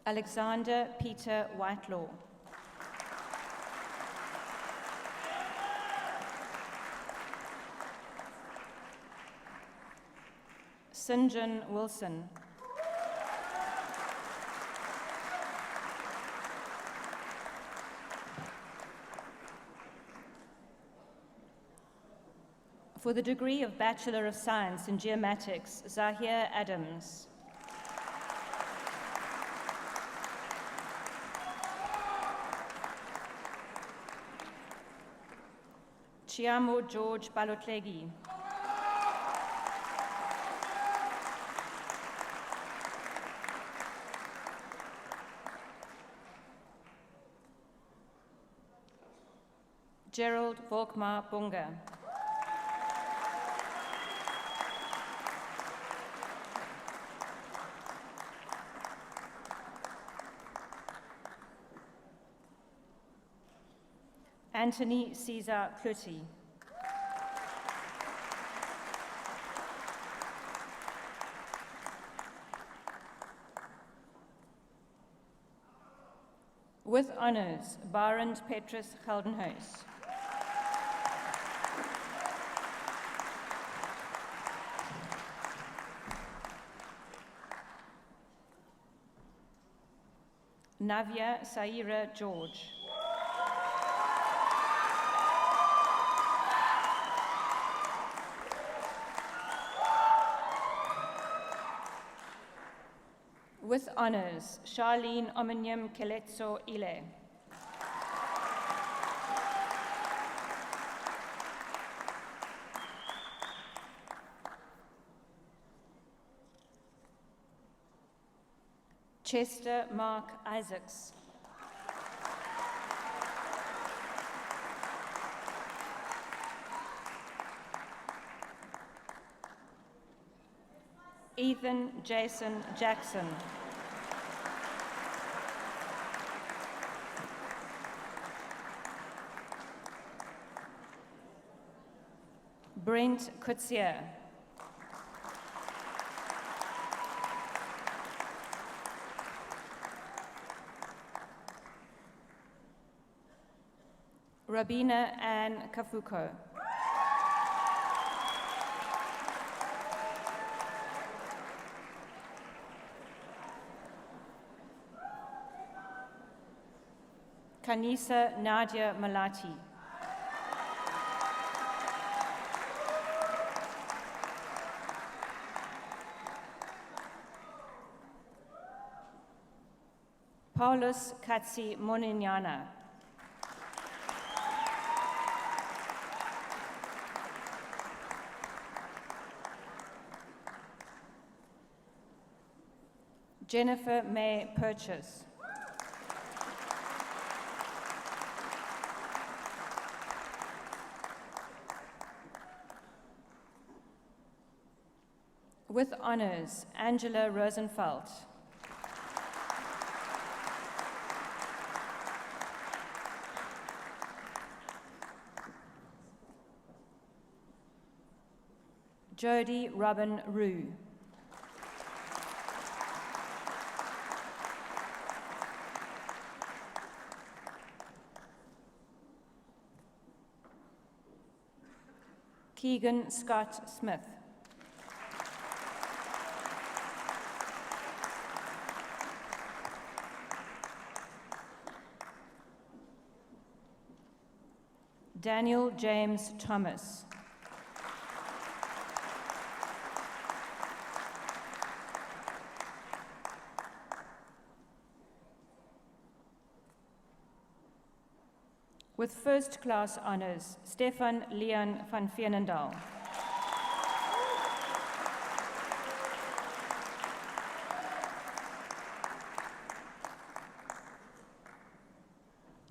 Alexander Peter Whitelaw. Sinjin Wilson. For the degree of Bachelor of Science in Geomatics, Zahir Adams. Chiamo George Balotlegi. Gerald Volkmar Bunga. Anthony Caesar Kluti. With honors, Barend Petrus Geldenhuis. Navya Saira George. With honors, Charlene Ominium Keletso Ile. Chester Mark Isaacs. Ethan Jason Jackson. Brent Kutsia. Rabina Ann Kafuko. Kanisa Nadia Malati. Paulus Katsi Moninyana. Jennifer May Purchase. With honors, Angela Rosenfeld. Jody Robin Rue. Keegan Scott Smith. Daniel James Thomas. With first-class honors, Stefan Leon van Veenendaal.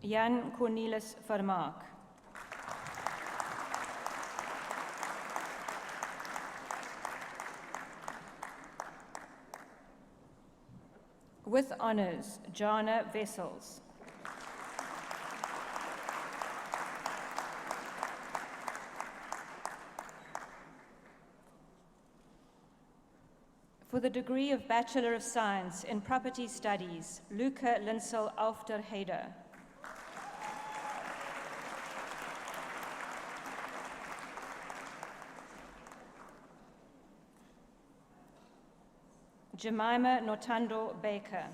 Jan Cornelis Vermaak. With honors, Jana Wessels. For the degree of Bachelor of Science in Property Studies, Luca Linsel Alfter-Heder. Jemima Notando Baker.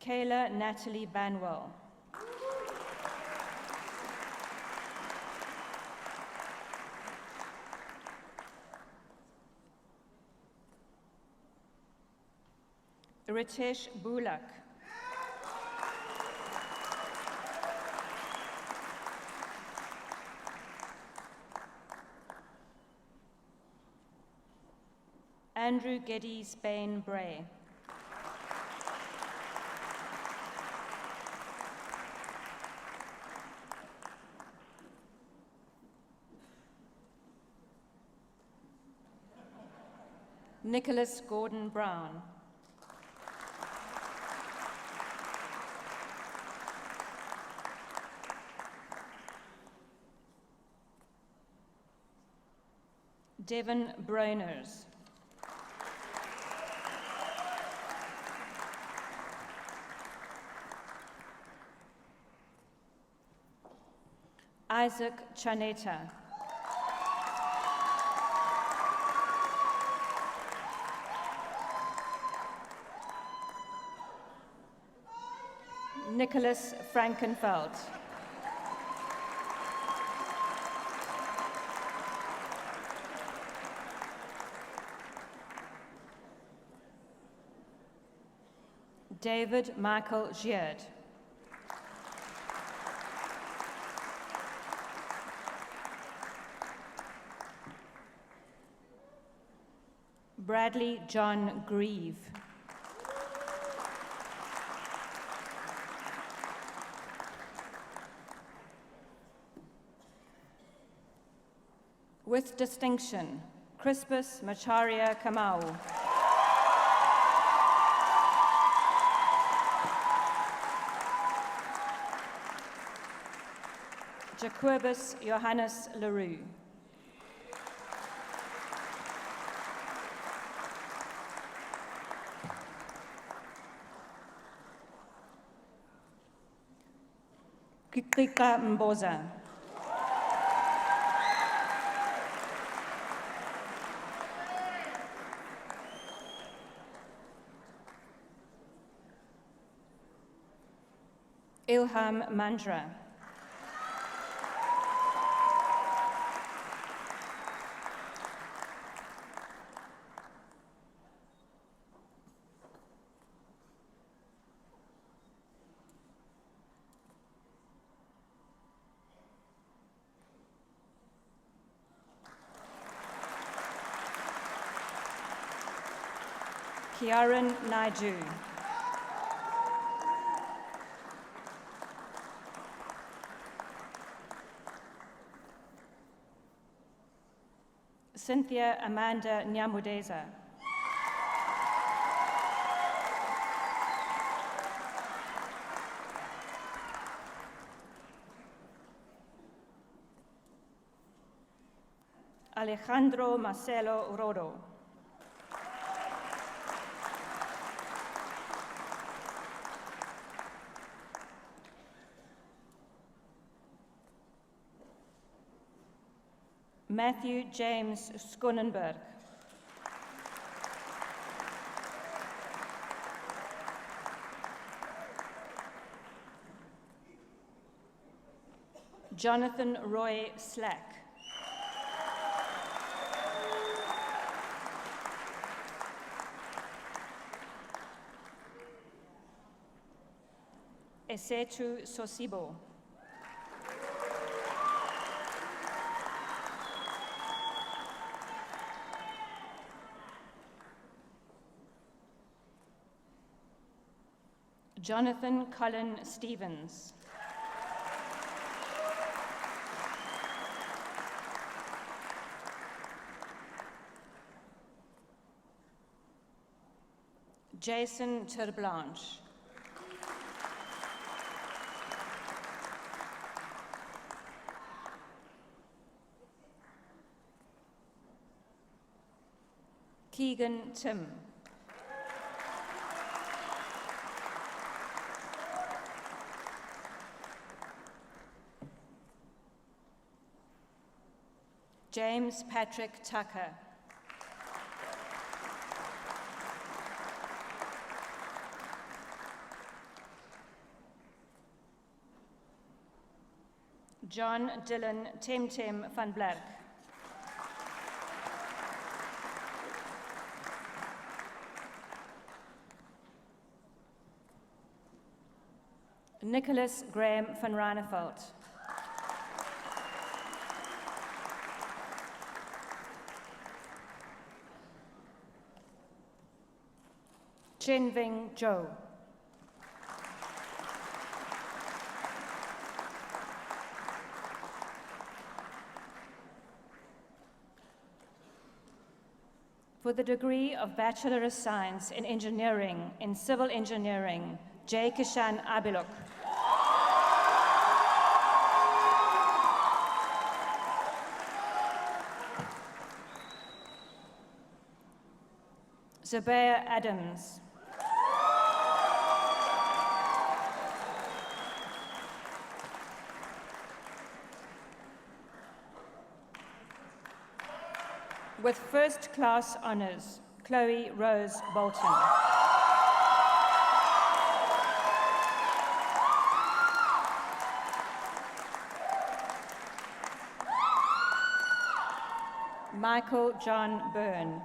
Kayla Natalie Banwell. Ritesh Bulak. Andrew Geddes Bain Bray. Nicholas Gordon Brown. Devon Brainers. Isaac Chaneta. Nicholas Frankenfeld. David Michael Giard. Bradley John Grieve. With distinction, Crispus Macharia Kamau. Jacobus Johannes Leroux. Kikika Mboza. Ilham Mandra. Kiaran Naidu. Cynthia Amanda Nyamudeza. Alejandro Marcelo Rodo. Matthew James Skonenberg. Jonathan Roy Slack. Esetu Sosibo. Jonathan Cullen Stevens. Jason Terblanche. Keegan Tim. James Patrick Tucker. John Dylan Temtem van Blerk. Nicholas Graham van Reineveld. Chenving Zhou. For the degree of Bachelor of Science in Engineering in Civil Engineering, J. Kishan Abilok. Zubair Adams. With first-class honors, Chloe Rose Bolton. Michael John Byrne.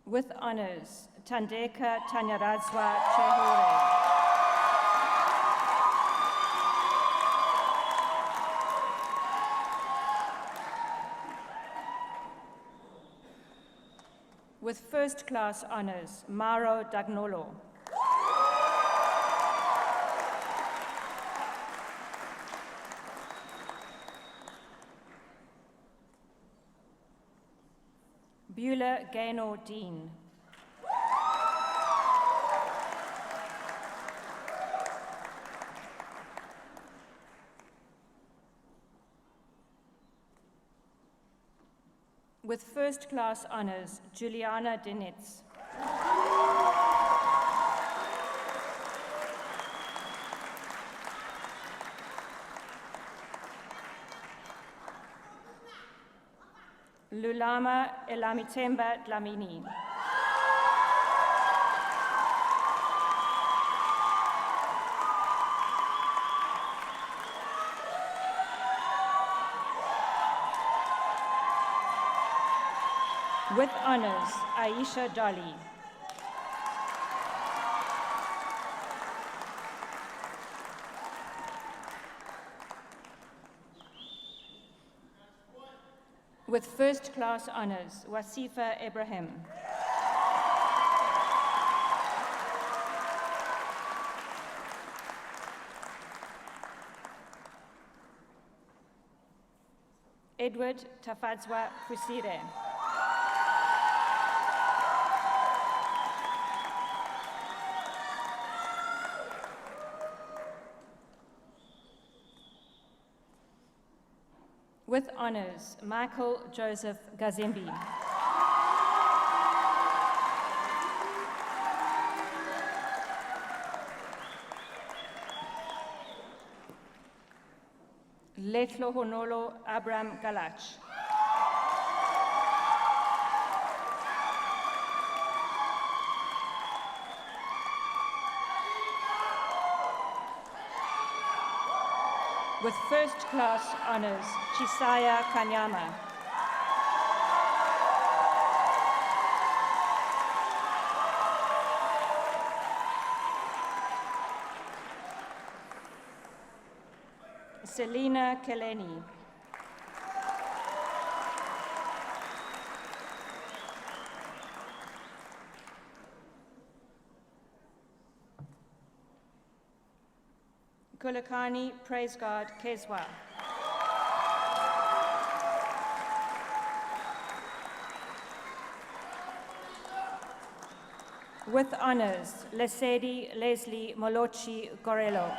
With honors, Tandeka Tanyaradzwa Chehure. With first-class honors, Maro Dagnolo. Beulah Gaynor Dean. With first-class honors, Juliana Dinitz. Lulama Elamitemba Dlamini. With honors, Aisha Dolly. With first-class honors, Wasifa Ibrahim. Edward Tafadzwa Fusire. With honors, Michael Joseph Gazimbi. Letlo Honolo Abram Galach. With first-class honors, Chisaya Kanyama. Selina Keleni. Kulakani Praise God Kezwa. With honors, Lesedi Leslie Molochi Gorelo.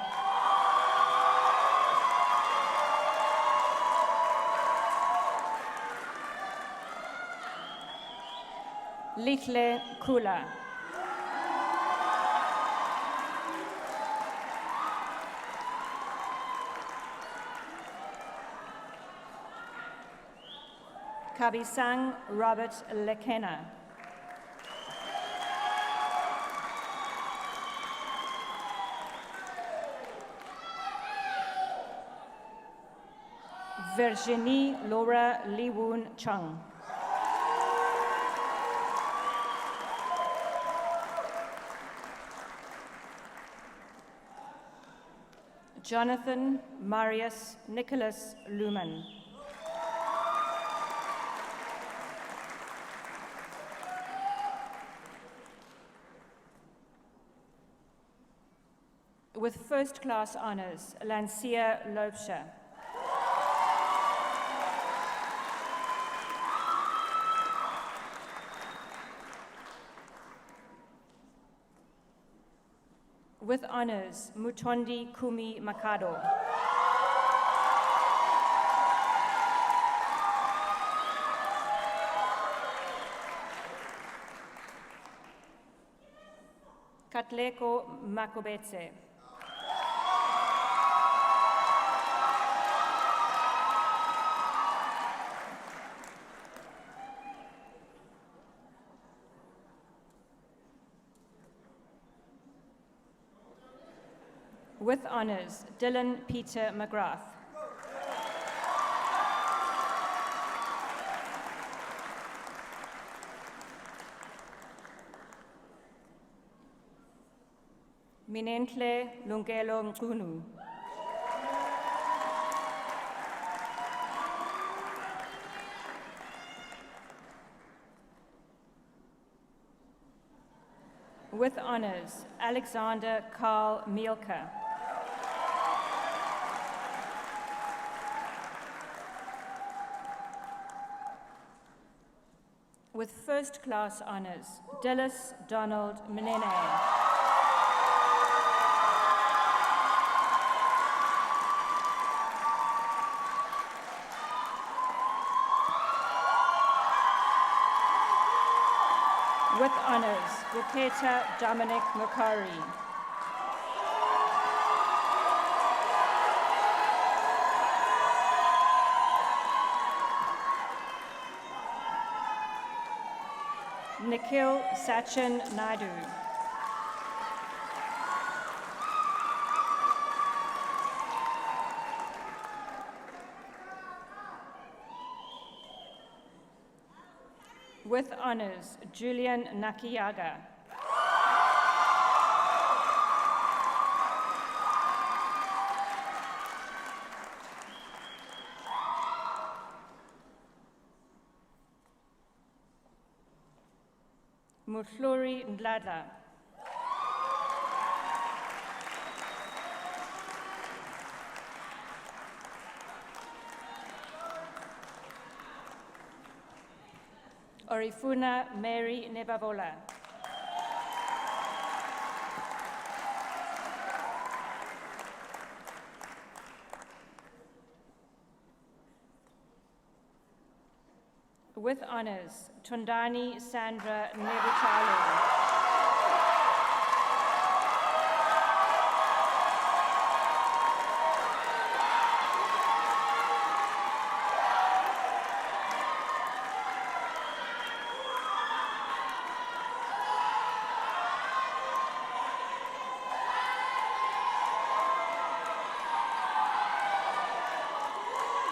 Litle Kula. Kabisang Robert Lekena. Virginie Laura Liwoon Chung. Jonathan Marius Nicholas Luman. With first-class honors, Lancia Lobsha. With honors, Mutondi Kumi Makado. Katleko Makobetse. With honors, Dylan Peter McGrath. Minentle Lungelo Mkunu. With honors, Alexander Carl Mielke. With first-class honors, Dillis Donald Menene. With honors, Buketa Dominic Mukari. Nikhil Sachin Naidu. With honors, Julian Nakiyaga. Mutluri Ndladla. Orifuna Mary Nebavola. With honors, Tundani Sandra Nebutalu.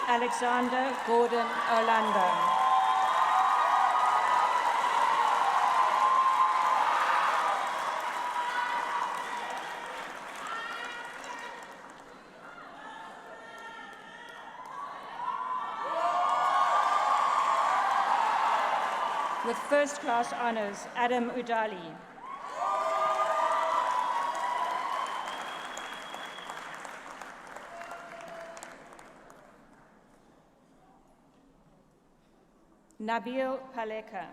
Alexander Gordon Orlando. With first-class honors, Adam Udali. Nabil Paleka.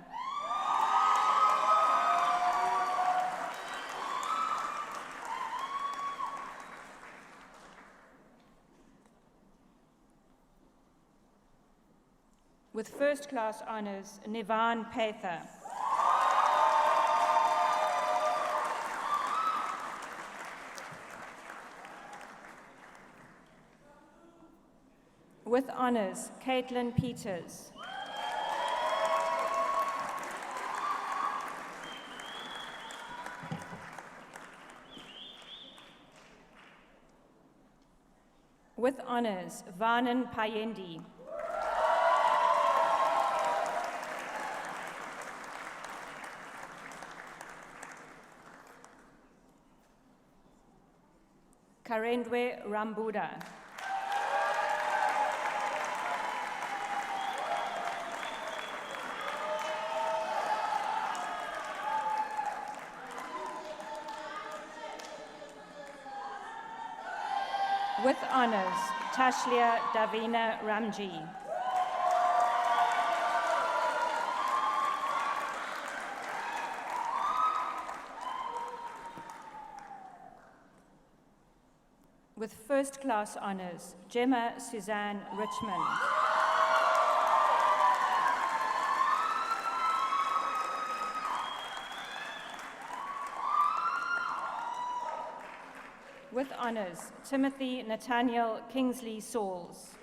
With first-class honors, Nivan Patha. With honors, Caitlin Peters. With honors, Vanan Payendi. Karendwe Rambuda. With honors, Tashlia Davina Ramji. With first-class honors, Gemma Suzanne Richmond. With honors, Timothy Nathaniel Kingsley Sauls.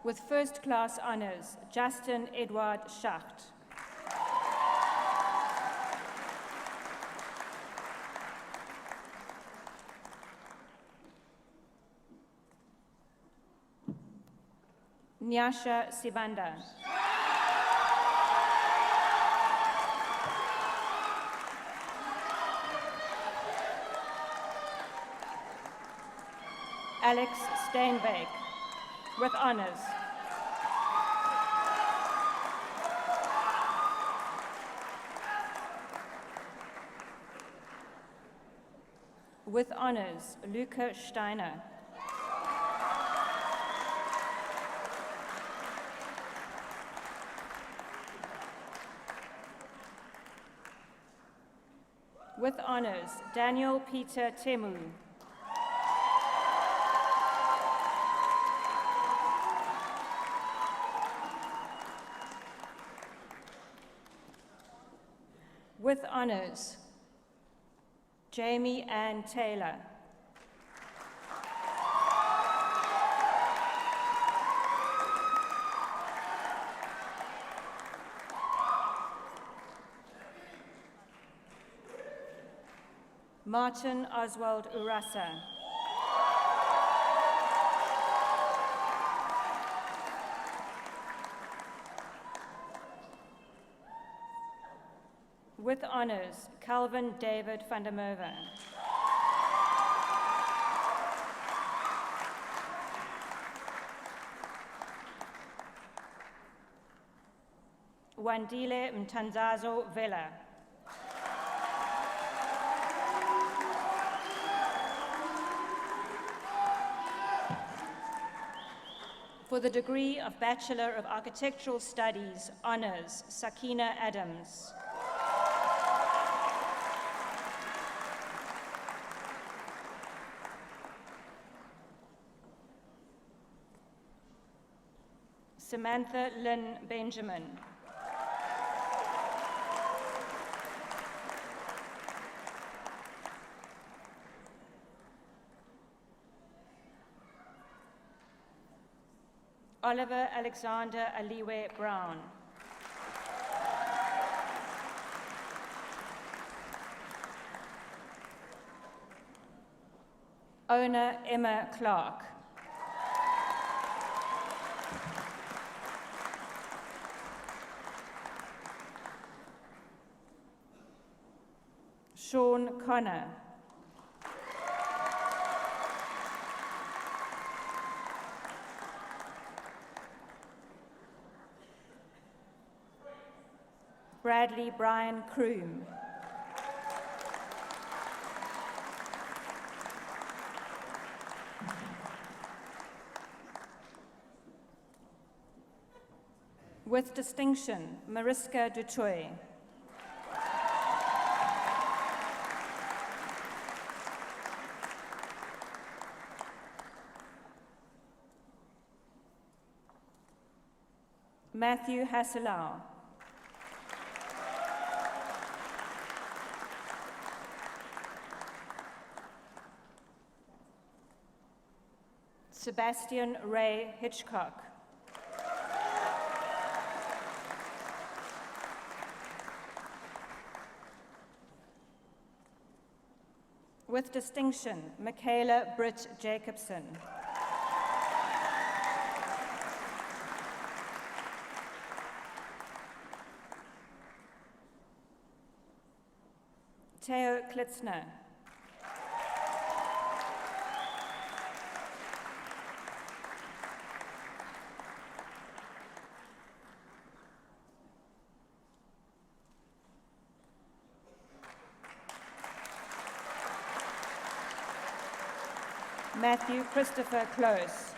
With first-class honors, Justin Edward Schacht. Nyasha Sibanda. Alex Steinbeck, with honors. With honors, Luca Steiner. With honors, Daniel Peter Temu. With honors, Jamie Ann Taylor. Martin Oswald Urasa. With honors, Calvin David van der Merwe. Wandile Mtanzazo Vela. For the degree of Bachelor of Architectural Studies, honors, Sakina Adams. Samantha Lynn Benjamin. Oliver Alexander Aliwe Brown. Ona Emma Clark. Sean Connor. Bradley Brian Kroom. With distinction, Mariska Dutoy. Matthew Hasselau. Sebastian Ray Hitchcock. With distinction, Michaela Britt Jacobson. Theo Klitzner. Matthew Christopher Close.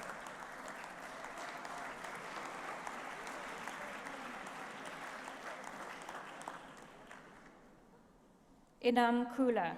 Inam Kula.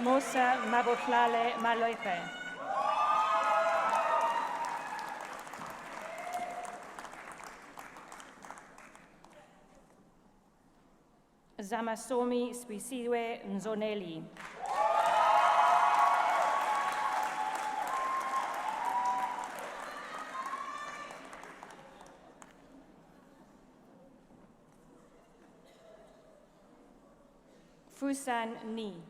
Musa Mabotlale Maloipe. Zamasomi Spisiwe Nzoneli. Fusan Ni.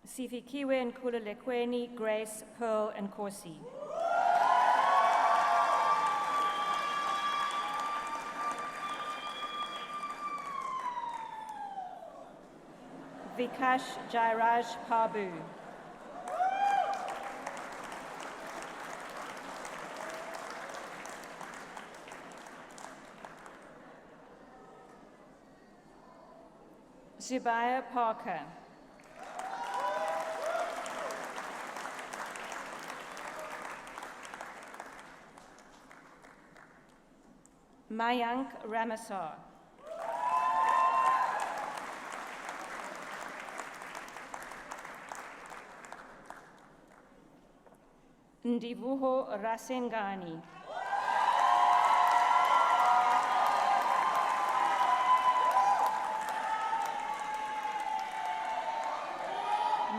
Sifikiwe Nkululekweni, Grace, Pearl, and Corsi. Vikash Jairaj Pabu. Zubaya Parker. Mayank Ramasar. Ndivuho Rasengani.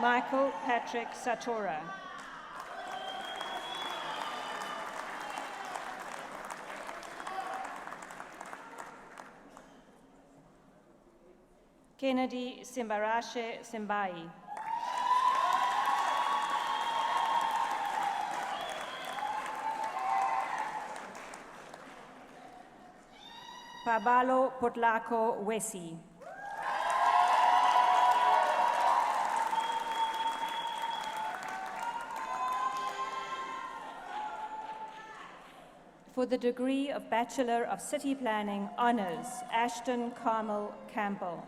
Michael Patrick Satora. Kennedy Simbarashe Simbai. Pabalo Potlako Wesi. For the degree of Bachelor of City Planning Honours, Ashton Carmel Campbell.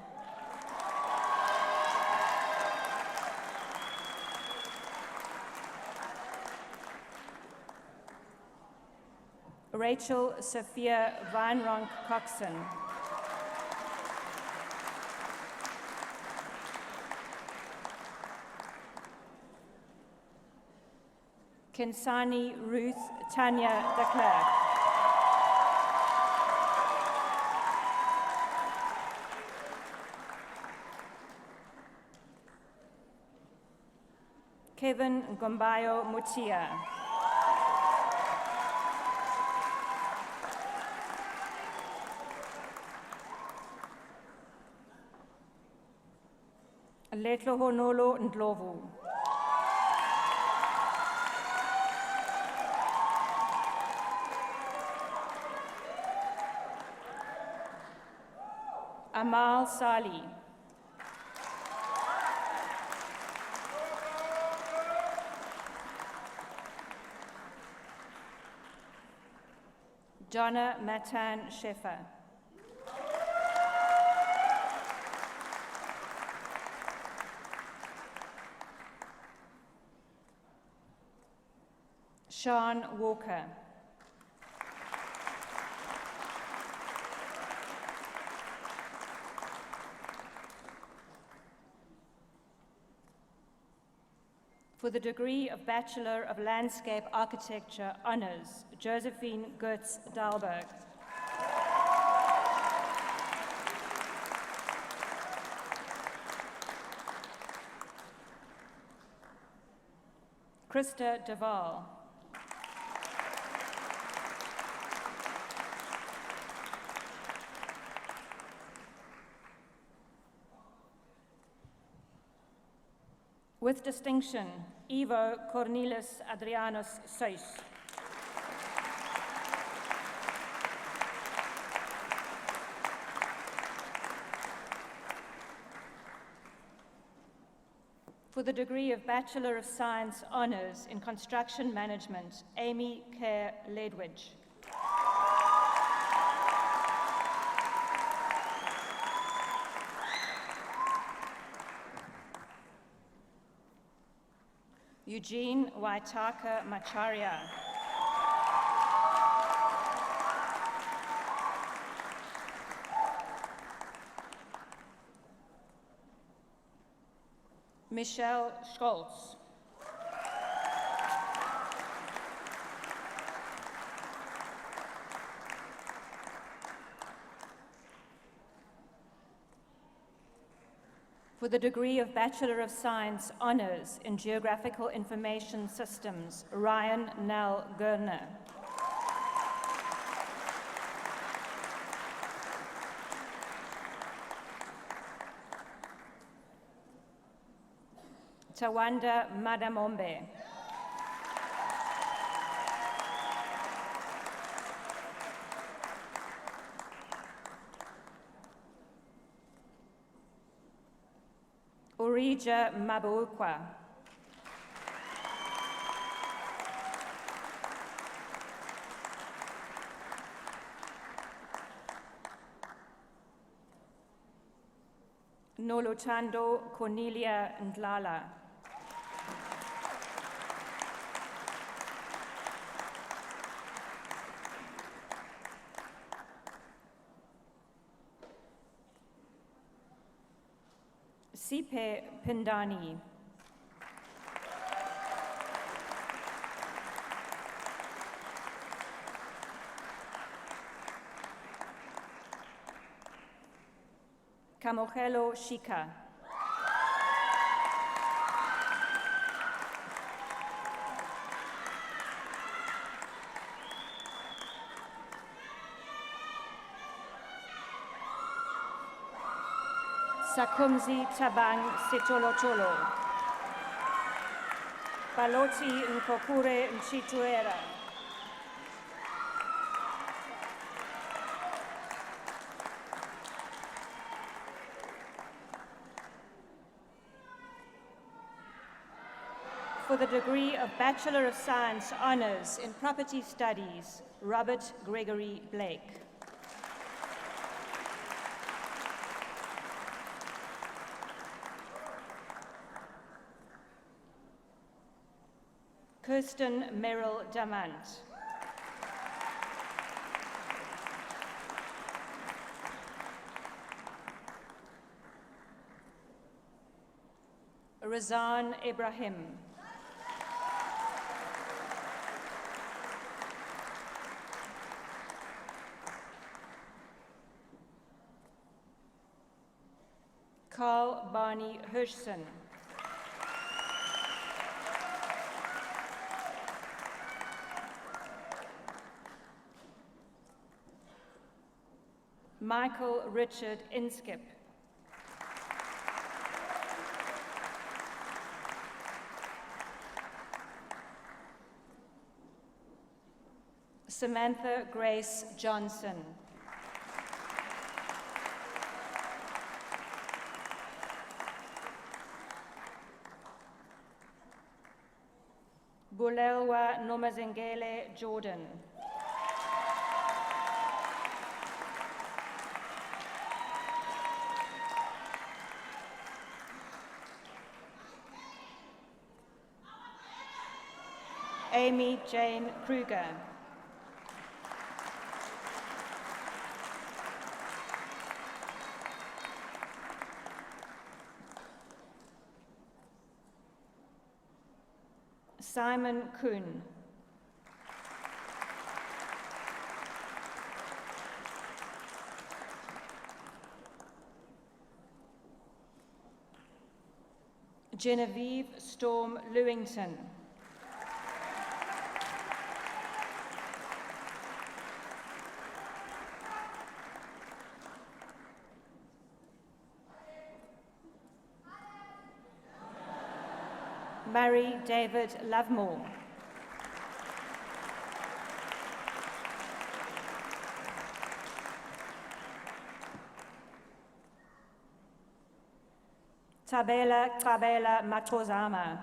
Rachel Sophia Weinronk Coxon. Kensani Ruth Tanya de Klerk. Kevin Gombayo Mutia. Letlo Honolo Ndlovu. Amal Sali. Donna Matan Sheffer. Sean Walker. For the degree of Bachelor of Landscape Architecture Honours, Josephine Goetz Dahlberg. Krista Deval. With distinction, Ivo Cornelis Adrianus Suis. For the degree of Bachelor of Science Honours in Construction Management, Amy Kerr Ledwidge. Eugene Waitaka Macharia. Michelle Scholz. For the degree of Bachelor of Science Honours in Geographical Information Systems, Ryan Nell Gurner. Tawanda Madamombe. Urija Mabukwa. Nolotando Cornelia Ndlala. Sipe Pindani. Kamogelo Shika. Sakumzi Tabang Sitolotolo. Baloti Nkokure Nchituera. For the degree of Bachelor of Science Honours in Property Studies, Robert Gregory Blake. Kirsten Merrill Damant. Razan Ibrahim. Carl Barney Hirschson. Michael Richard Inskip. Samantha Grace Johnson. Bulelwa Nomazengele Jordan. Amy Jane Kruger. Simon Kuhn. Genevieve Storm Lewington. Murray David Lovemore. Tabela Matozama.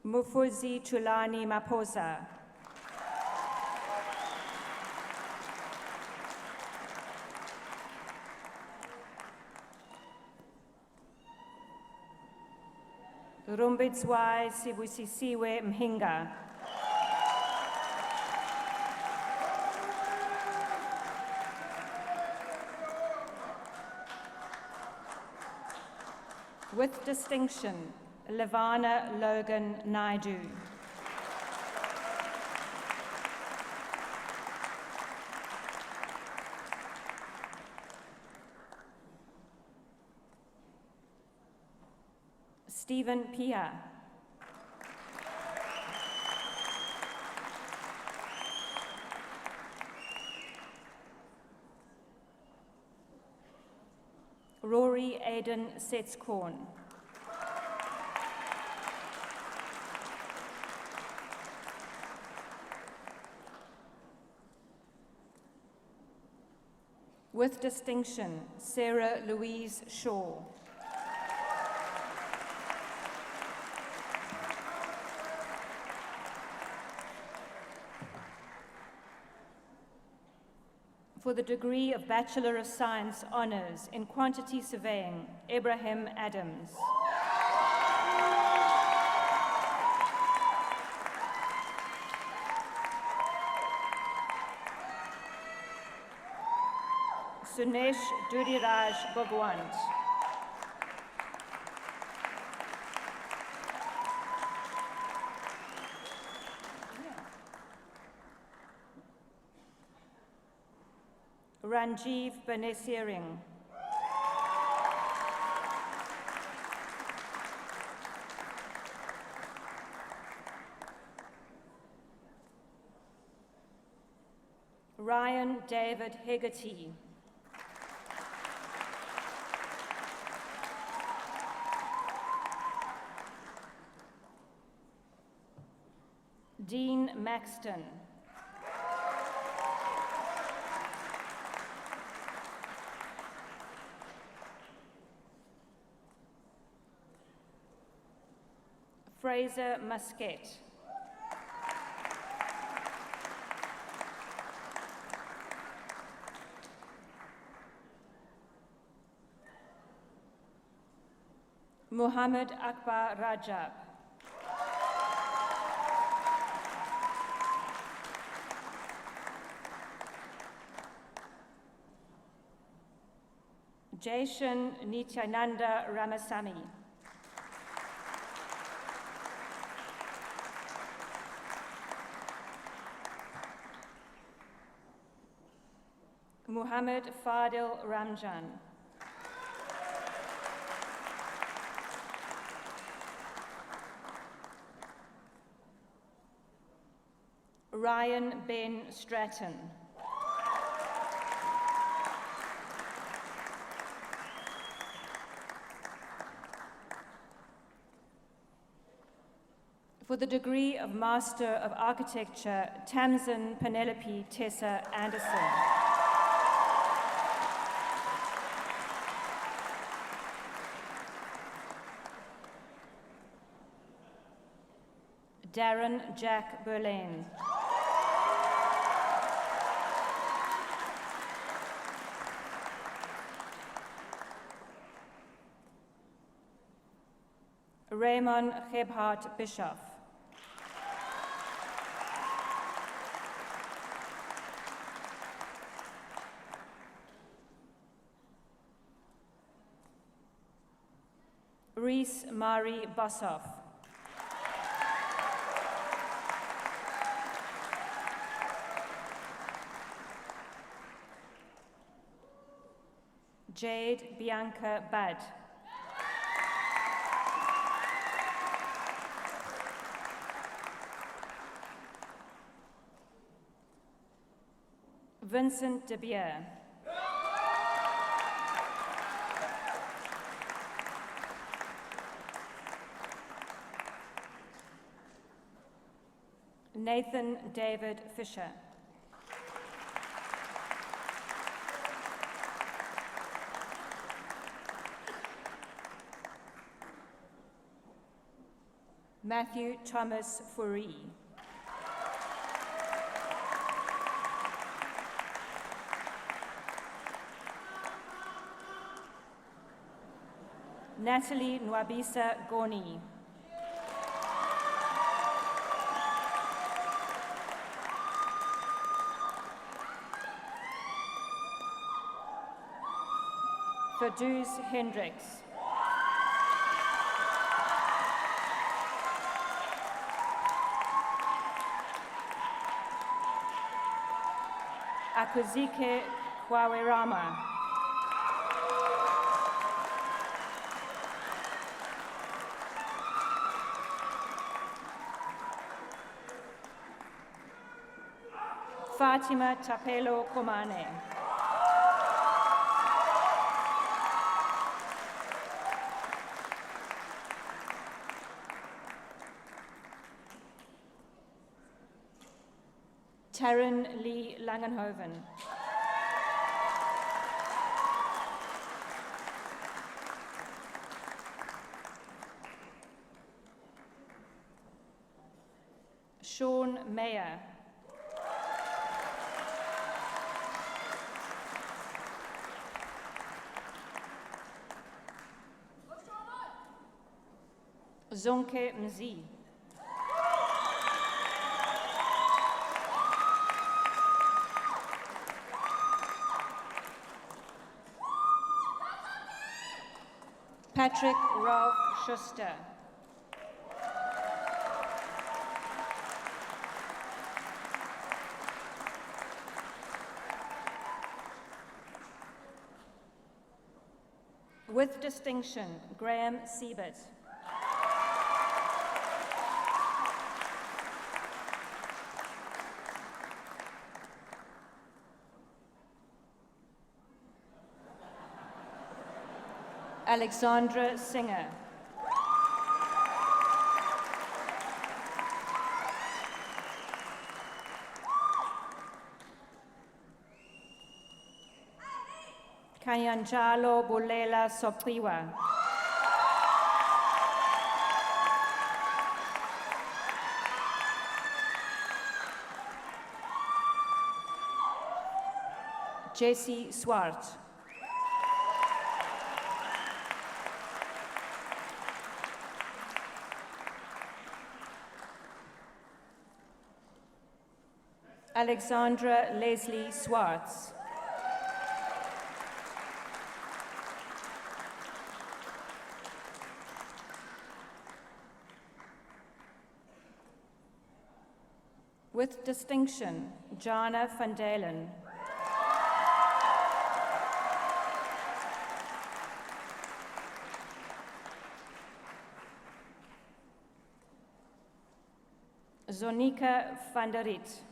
Mufuzi Tulani Maposa. Rumbitswai Sibusisiwe Mhinga. With distinction, Levana Logan Naidu. Stephen Pia. Rory Aiden Setskorn. With distinction, Sarah Louise Shaw. For the degree of Bachelor of Science Honours in Quantity Surveying, Ibrahim Adams. Sunesh Duriraj Bhagwant. Ranjiv Banesiring. Ryan David Hegarty. Dean Maxton. Fraser Musquette. Muhammad Akbar Rajab. Jason Nityananda Ramasamy. Muhammad Fadil Ramjan. Ryan Ben Stratton. For the degree of Master of Architecture, Tamsin Penelope Tessa Anderson. Darren Jack Berlin. Raymond Gebhardt Bischoff. Reese Mari Bossoff. Jade Bianca Budd. Vincent de Beer. Nathan David Fisher. Matthew Thomas Fourie. Natalie Nwabisa Goni. Verduz Hendricks. Akuzike Kwawerama. Fatima Tapelo Komane. Taryn Lee Langenhoven. Sean Mayer. Zonke Mzi. Patrick Ralph Schuster. With distinction, Graham Siebert. Alexandra Singer. Kayanjalo Bulela Sopriwa. Jesse Swart. Alexandra Leslie Swartz. With distinction, Jana van Dalen. Zonika van der Riet.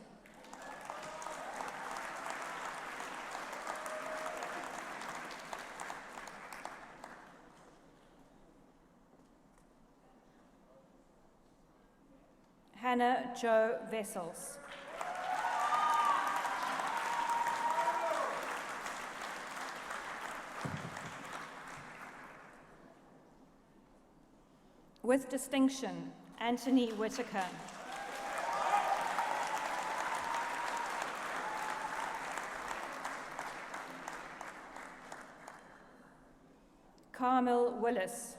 Hannah Jo Wessels. With distinction, Anthony Whitaker. Carmel Willis.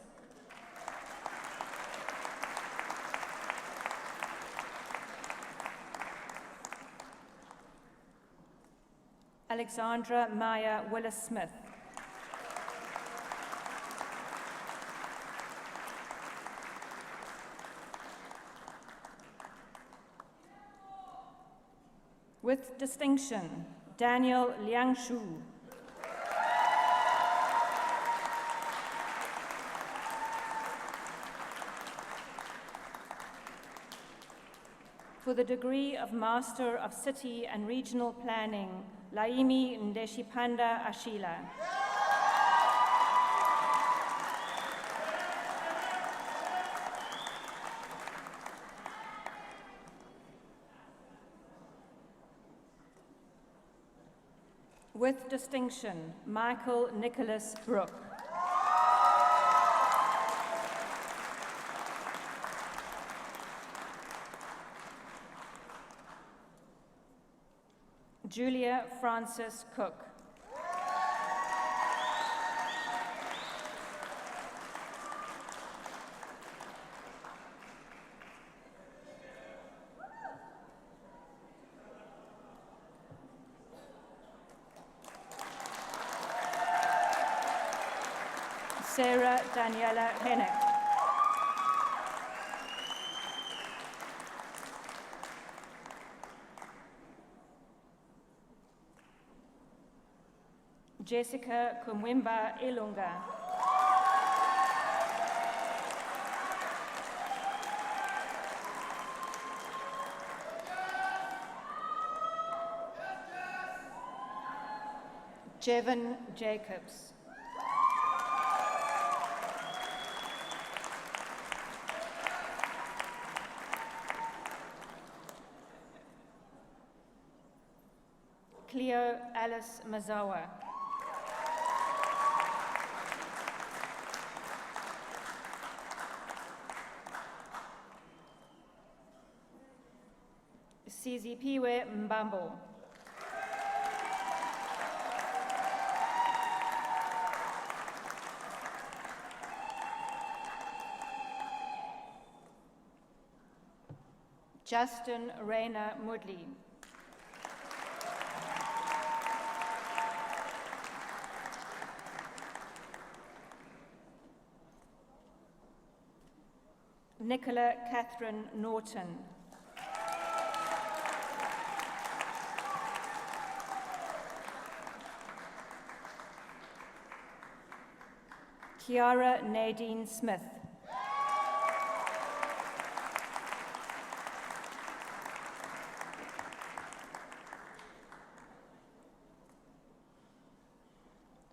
Alexandra Maya Willis-Smith. With distinction, Daniel Liangshu. For the degree of Master of City and Regional Planning, Laimi Ndeshipanda Ashila. With distinction, Michael Nicholas Brooke. Julia Frances Cook. Sarah Daniela Hennick. Jessica Kumwimba Ilunga. Jevon Jacobs. Cleo Alice Mazawa. Sizipiwe Mbambo. Justin Rayner Mudley. Nicola Catherine Norton. Kiara Nadine Smith.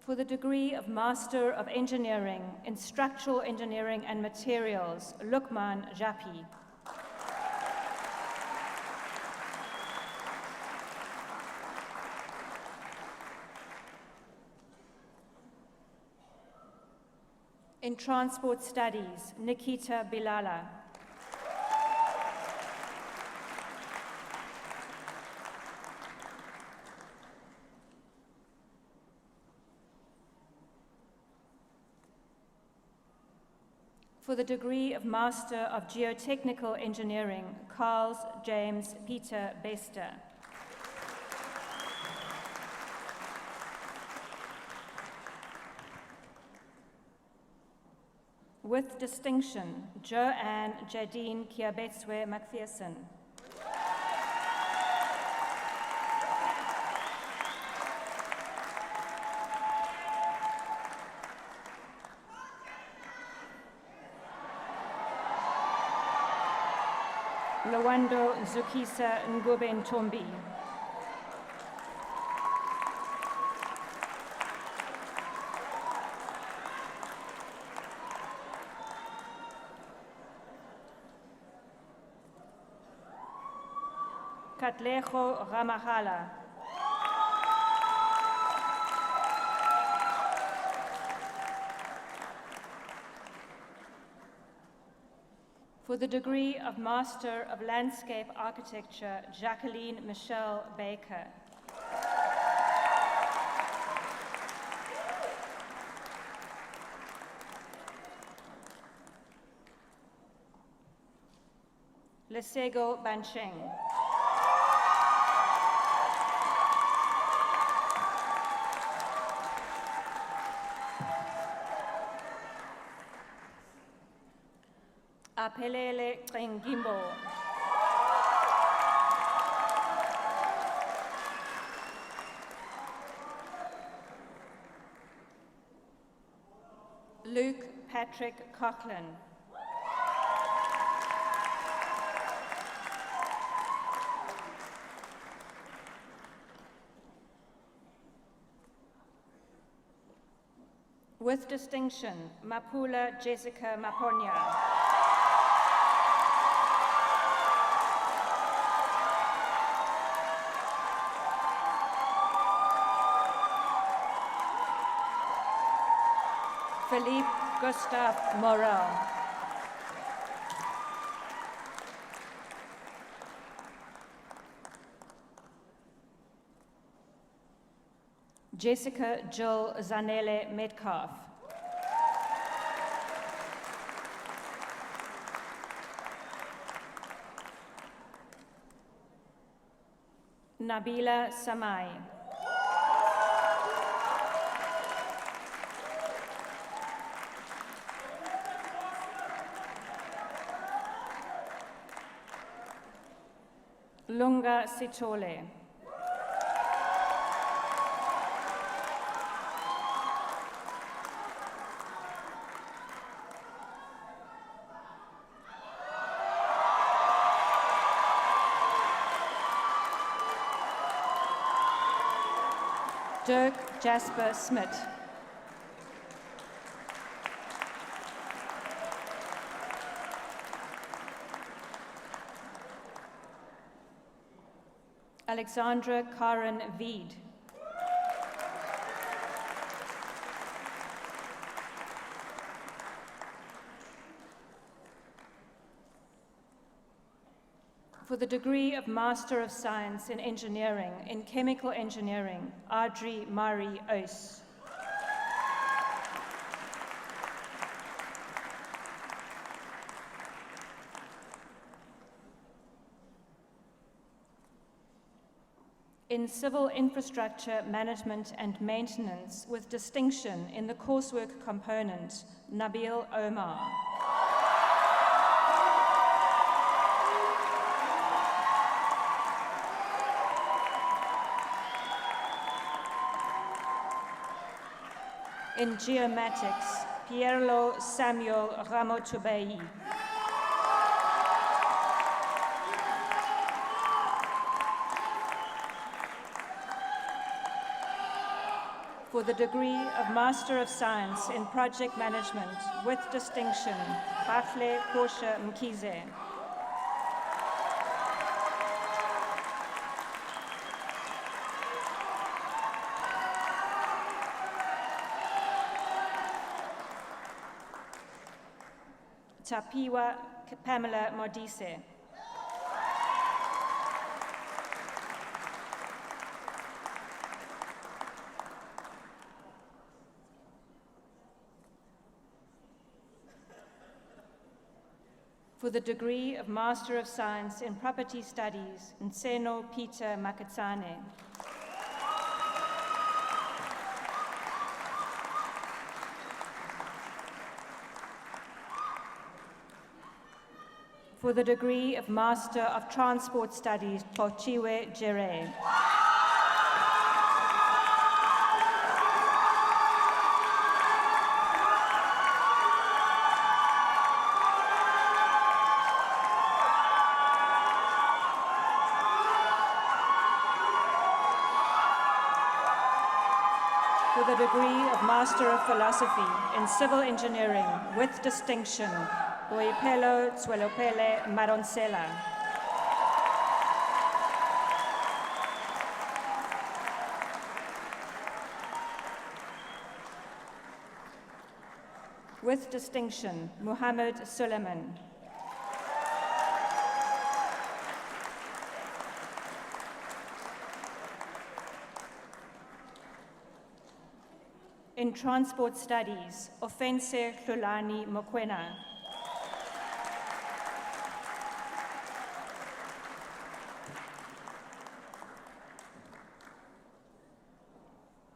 For the degree of Master of Engineering in Structural Engineering and Materials, Lukman Japi. In Transport Studies, Nikita Bilala. For the degree of Master of Geotechnical Engineering, Carls James Peter Bester. With distinction, Joanne Jadine Kiabetswe McPherson. Lawando Zukisa Ngube Ntombi. Katlejo Ramahala. For the degree of Master of Landscape Architecture, Jacqueline Michelle Baker. Lesego Bancheng. Apelele Trengimbo. Luke Patrick Coughlin. With distinction, Mapula Jessica Maponya. Philippe Gustave Morel. Jessica Jill Zanele Metcalf. Nabila Samai. Lunga Sitole. Dirk Jasper Smith. Alexandra Karen Veed. For the degree of Master of Science in Engineering in Chemical Engineering, Audrey Marie Oos. In Civil Infrastructure Management and Maintenance with distinction in the coursework component, Nabil Omar. In Geomatics, Pierlo Samuel Ramotubei. For the degree of Master of Science in Project Management with distinction, Bafle Kosha Mkize. Tapiwa Pamela Modise. For the degree of Master of Science in Property Studies, Nseno Peter Makatsane. For the degree of Master of Transport Studies, Pochiwe Jere. For the degree of Master of Philosophy in Civil Engineering with distinction, Boipelo Tswelopele Maronsela. With distinction, Muhammad Suleiman. In Transport Studies, Offense Hlulani Mokwena.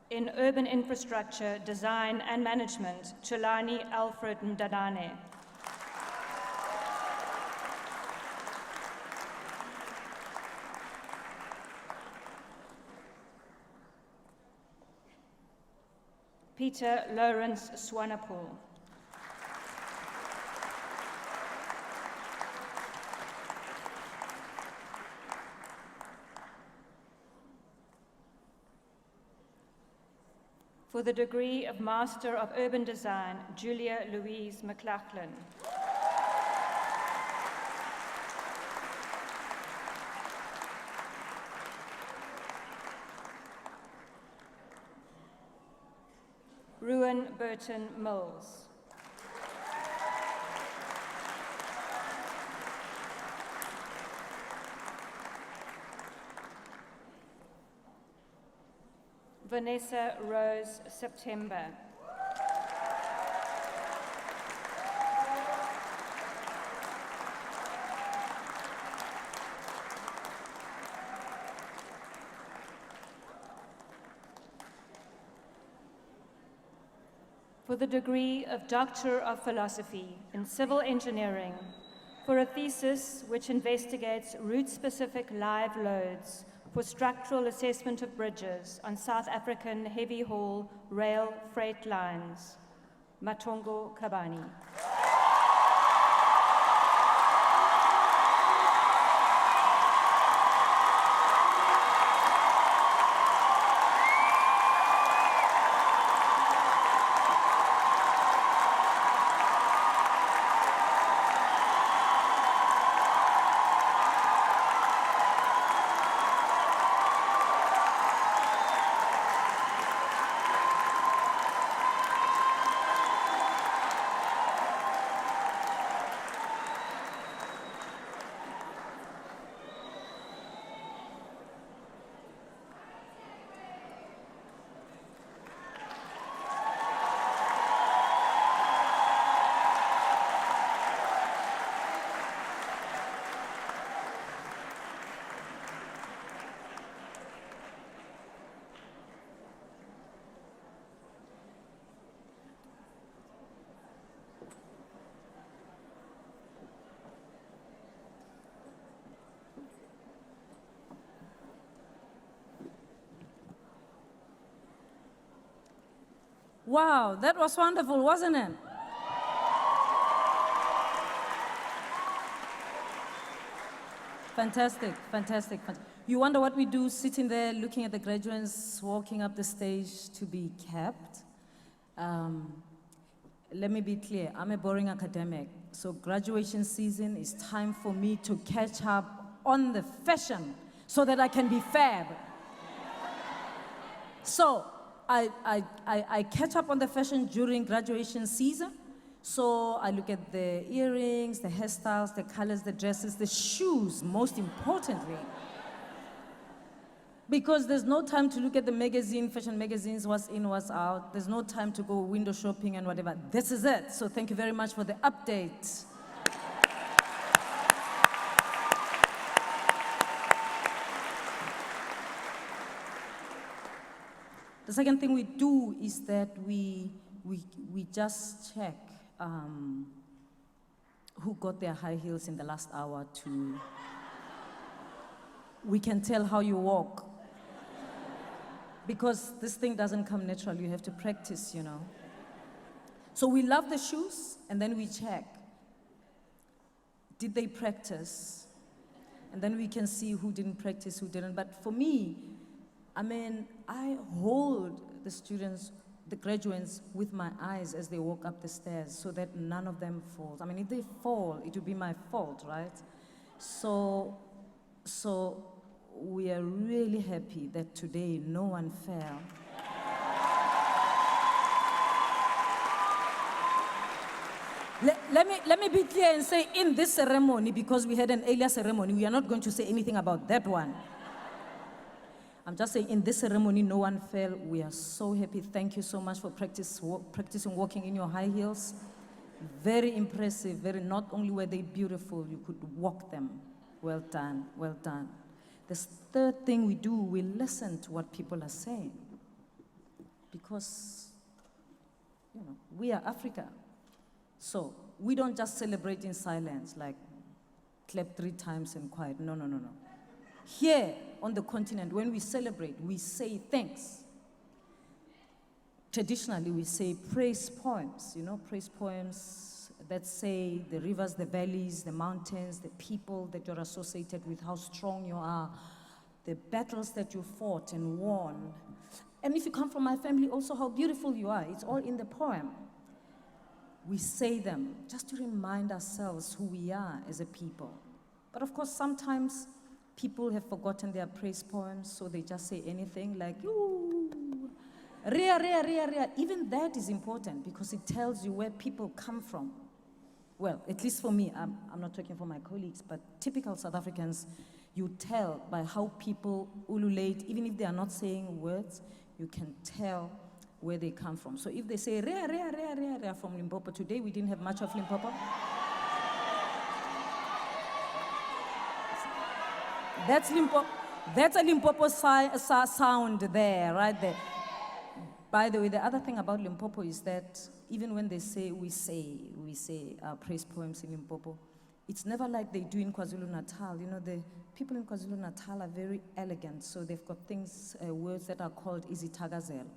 In Urban Infrastructure, Design and Management, Chulani Alfred Mdadane. Peter Lawrence Swanepoel. For the degree of Master of Urban Design, Julia Louise McLachlan. Ruan Burton Mills. Vanessa Rose September. For the degree of Doctor of Philosophy in Civil Engineering, for a thesis which investigates route-specific live loads for structural assessment of bridges on South African heavy haul rail freight lines, Matongo Kabani. Wow, that was wonderful, wasn't it? Fantastic, fantastic, fantastic. You wonder what we do sitting there looking at the graduates walking up the stage to be capped? Let me be clear, I'm a boring academic, so graduation season is time for me to catch up on the fashion so that I can be fab. So, I catch up on the fashion during graduation season. So I look at the earrings, the hairstyles, the colors, the dresses, the shoes, most importantly. Because there's no time to look at the magazine, fashion magazines, what's in, what's out. There's no time to go window shopping and whatever. This is it. So thank you very much for the update. The second thing we do is that we just check who got their high heels in the last hour to... We can tell how you walk. Because this thing doesn't come natural, you have to practice, you know. So we love the shoes, and then we check. Did they practice? And then we can see who didn't practice, who didn't. But for me, I mean, I hold the students, the graduates, with my eyes as they walk up the stairs so that none of them falls. I mean, if they fall, it would be my fault, right? So we are really happy that today no one fell. Let me be clear and say, in this ceremony, because we had an earlier ceremony, we are not going to say anything about that one. I'm just saying, in this ceremony, no one fell. We are so happy. Thank you so much for practicing walking in your high heels. Very impressive. Not only were they beautiful, you could walk them. Well done, well done. The third thing we do, we listen to what people are saying. Because, you know, we are Africa. So we don't just celebrate in silence, like clap 3 times and quiet. No, no, no, no. Here on the continent, when we celebrate, we say thanks. Traditionally, we say praise poems, you know, praise poems that say the rivers, the valleys, the mountains, the people that you're associated with, how strong you are, the battles that you fought and won. And if you come from my family, also how beautiful you are. It's all in the poem. We say them just to remind ourselves who we are as a people. But of course, sometimes people have forgotten their praise poems, so they just say anything like, ooh, rea, rea, rea, rea. Even that is important because it tells you where people come from. Well, at least for me, I'm not talking for my colleagues, but typical South Africans, you tell by how people ululate, even if they are not saying words, you can tell where they come from. So if they say, rea, rea, rea, rea, rea from Limpopo, today we didn't have much of Limpopo. That's Limpopo. That's a Limpopo sound there, right there. By the way, the other thing about Limpopo is that even when they say, we say praise poems in Limpopo, it's never like they do in KwaZulu-Natal. You know, the people in KwaZulu-Natal are very elegant, so they've got things, words that are called izithakazelo.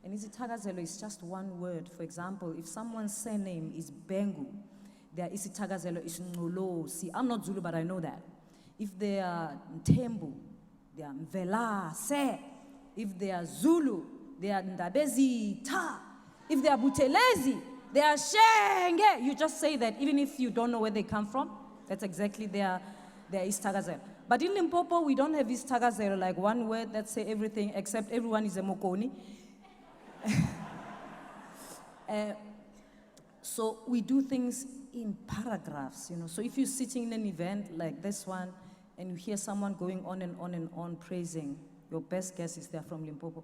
And izithakazelo is just one word. For example, if someone's surname is Bengu, their izithakazelo is Ngolo. See, I'm not Zulu, but I know that. If they are Tembu, they are Mvela, Se. If they are Zulu, they are Ndabezi, Ta. If they are Butelezi, they are Shenge. You just say that even if you don't know where they come from. That's exactly their izithakazelo. But in Limpopo, we don't have izithakazelo, like one word that say everything except everyone is a Mokoni. So we do things in paragraphs, you know. So if you're sitting in an event like this one and you hear someone going on and on and on praising, your best guess is they're from Limpopo.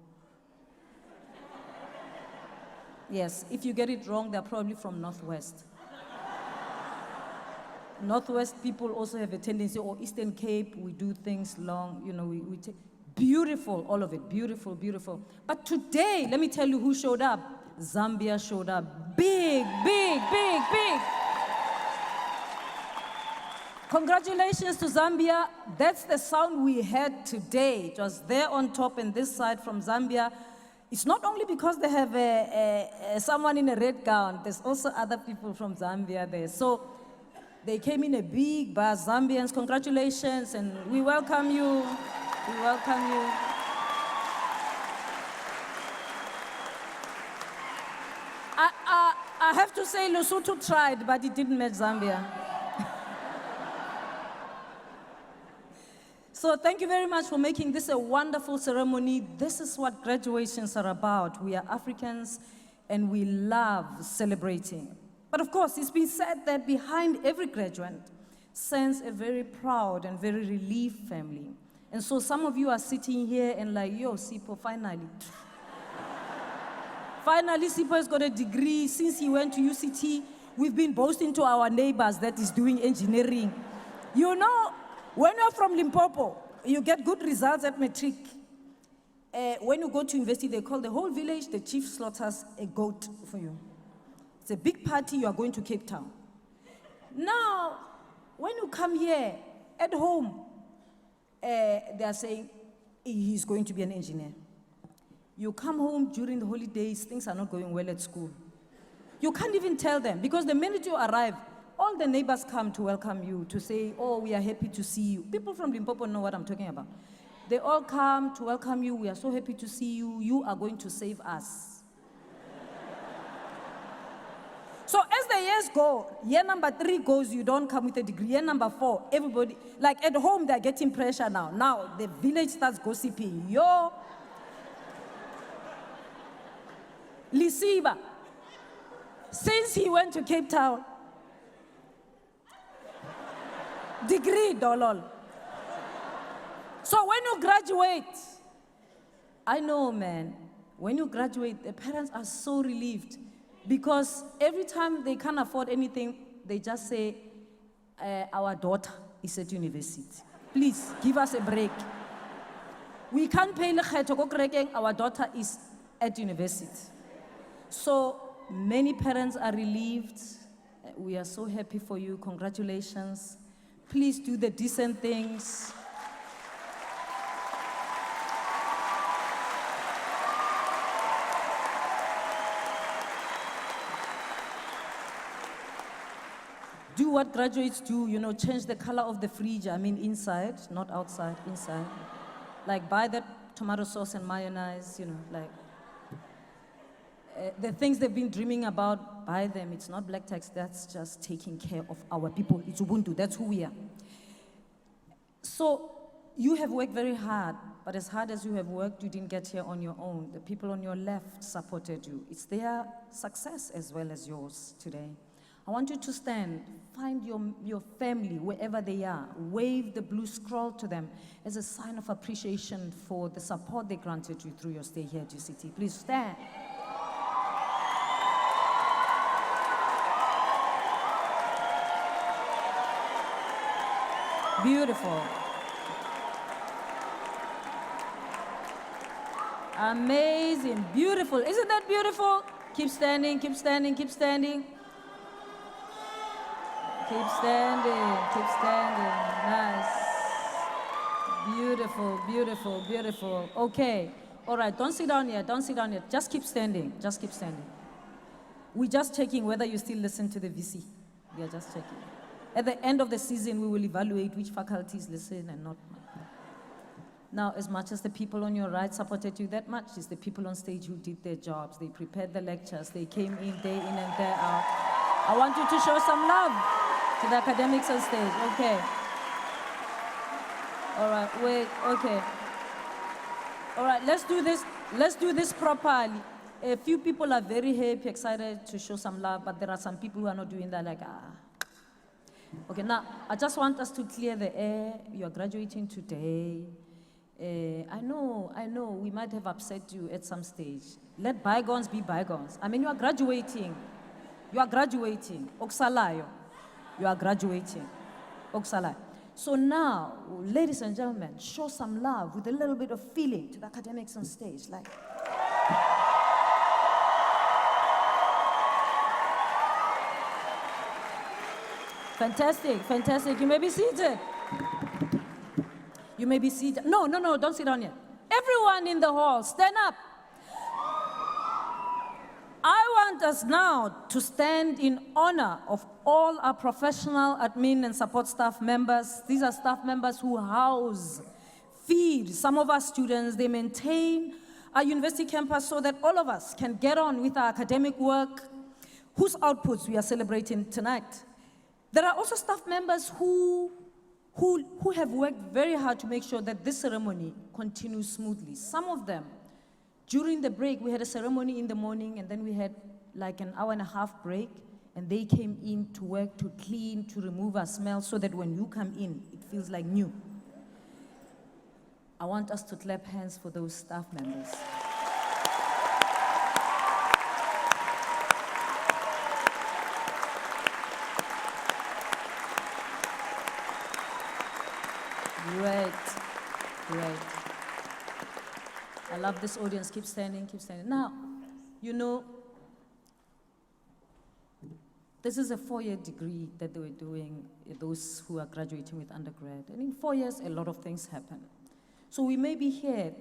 Yes, if you get it wrong, they're probably from Northwest. Northwest people also have a tendency, or Eastern Cape, we do things long, you know, we take, beautiful, all of it, beautiful, beautiful. But today, let me tell you who showed up. Zambia showed up, big, big, big, big. Congratulations to Zambia. That's the sound we had today. It was there on top and this side from Zambia. It's not only because they have someone in a red gown, there's also other people from Zambia there. So they came in a big bus. Zambians, congratulations, and we welcome you. We welcome you. I have to say Lesotho tried, but it didn't match Zambia. So thank you very much for making this a wonderful ceremony. This is what graduations are about. We are Africans and we love celebrating. But of course, it's been said that behind every graduate stands a very proud and very relieved family. And so some of you are sitting here and like, yo, Sipho, finally. Finally, Sipho has got a degree. Since he went to UCT, we've been boasting to our neighbors that he's doing engineering. You know, when you're from Limpopo, you get good results at matric. When you go to university, they call the whole village, the chief slaughters a goat for you. It's a big party, you are going to Cape Town. Now, when you come here, at home, they are saying, he's going to be an engineer. You come home during the holidays, things are not going well at school. You can't even tell them, because the minute you arrive, all the neighbors come to welcome you, to say, oh, we are happy to see you. People from Limpopo know what I'm talking about. They all come to welcome you. We are so happy to see you. You are going to save us. So as the years go, year number 3 goes, you don't come with a degree. Year number 4, everybody, like at home, they're getting pressure now. Now the village starts gossiping. Yo, Lisiba, since he went to Cape Town, degree, dolol. So when you graduate, I know, man, when you graduate, the parents are so relieved because every time they can't afford anything, they just say, our daughter is at university. Please, give us a break. We can't pay lekgetho, our daughter is at university. So many parents are relieved. We are so happy for you. Congratulations. Please do the decent things. Do what graduates do, you know, change the color of the fridge. I mean inside, not outside, inside. Like buy that tomato sauce and mayonnaise, the things they've been dreaming about, buy them. It's not black tax, that's just taking care of our people. It's Ubuntu, that's who we are. So you have worked very hard, but as hard as you have worked, you didn't get here on your own. The people on your left supported you. It's their success as well as yours today. I want you to stand, find your family wherever they are, wave the blue scroll to them as a sign of appreciation for the support they granted you through your stay here at UCT. Please stand. Beautiful. Amazing, beautiful. Isn't that beautiful? Keep standing, keep standing, keep standing. Keep standing, keep standing. Nice. Beautiful, beautiful, beautiful. Okay. All right, don't sit down yet, don't sit down yet. Just keep standing, just keep standing. We're just checking whether you still listen to the VC. We are just checking. At the end of the season, we will evaluate which faculties listen and not. Now, as much as the people on your right supported you, that much is the people on stage who did their jobs. They prepared the lectures. They came in day in and day out. I want you to show some love to the academics on stage. Okay. All right, wait, okay. All right, let's do this. Let's do this properly. A few people are very happy, excited to show some love, but there are some people who are not doing that, like, Okay, now, I just want us to clear the air. You are graduating today. I know, we might have upset you at some stage. Let bygones be bygones. I mean, you are graduating. You are graduating. Oksalayo. You are graduating. Oksalayo. So now, ladies and gentlemen, show some love with a little bit of feeling to the academics on stage. Like. Fantastic, fantastic. You may be seated. You may be seated. No, don't sit down yet. Everyone in the hall, stand up. I want us now to stand in honor of all our professional admin and support staff members. These are staff members who house, feed some of our students. They maintain our university campus so that all of us can get on with our academic work, whose outputs we are celebrating tonight. There are also staff members who have worked very hard to make sure that this ceremony continues smoothly. Some of them, during the break, we had a ceremony in the morning, and then we had like an hour and a half break, and they came in to work, to clean, to remove our smell, so that when you come in, it feels like new. I want us to clap hands for those staff members. Great, great. I love this audience. Keep standing, keep standing. Now, this is a 4-year degree that they were doing, those who are graduating with undergrad. And in 4 years, a lot of things happen. So we may be here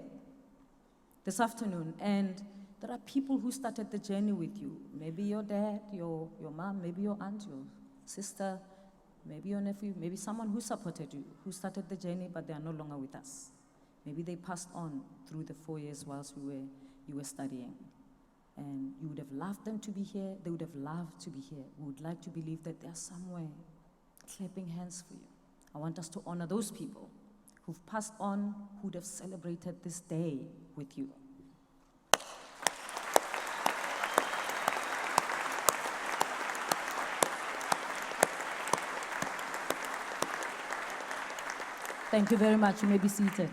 this afternoon, and there are people who started the journey with you. Maybe your dad, your mom, maybe your aunt, your sister, maybe your nephew, maybe someone who supported you, who started the journey, but they are no longer with us. Maybe they passed on through the 4 years whilst you were studying. And you would have loved them to be here. They would have loved to be here. We would like to believe that they are somewhere clapping hands for you. I want us to honor those people who've passed on, who would have celebrated this day with you. Thank you very much. You may be seated.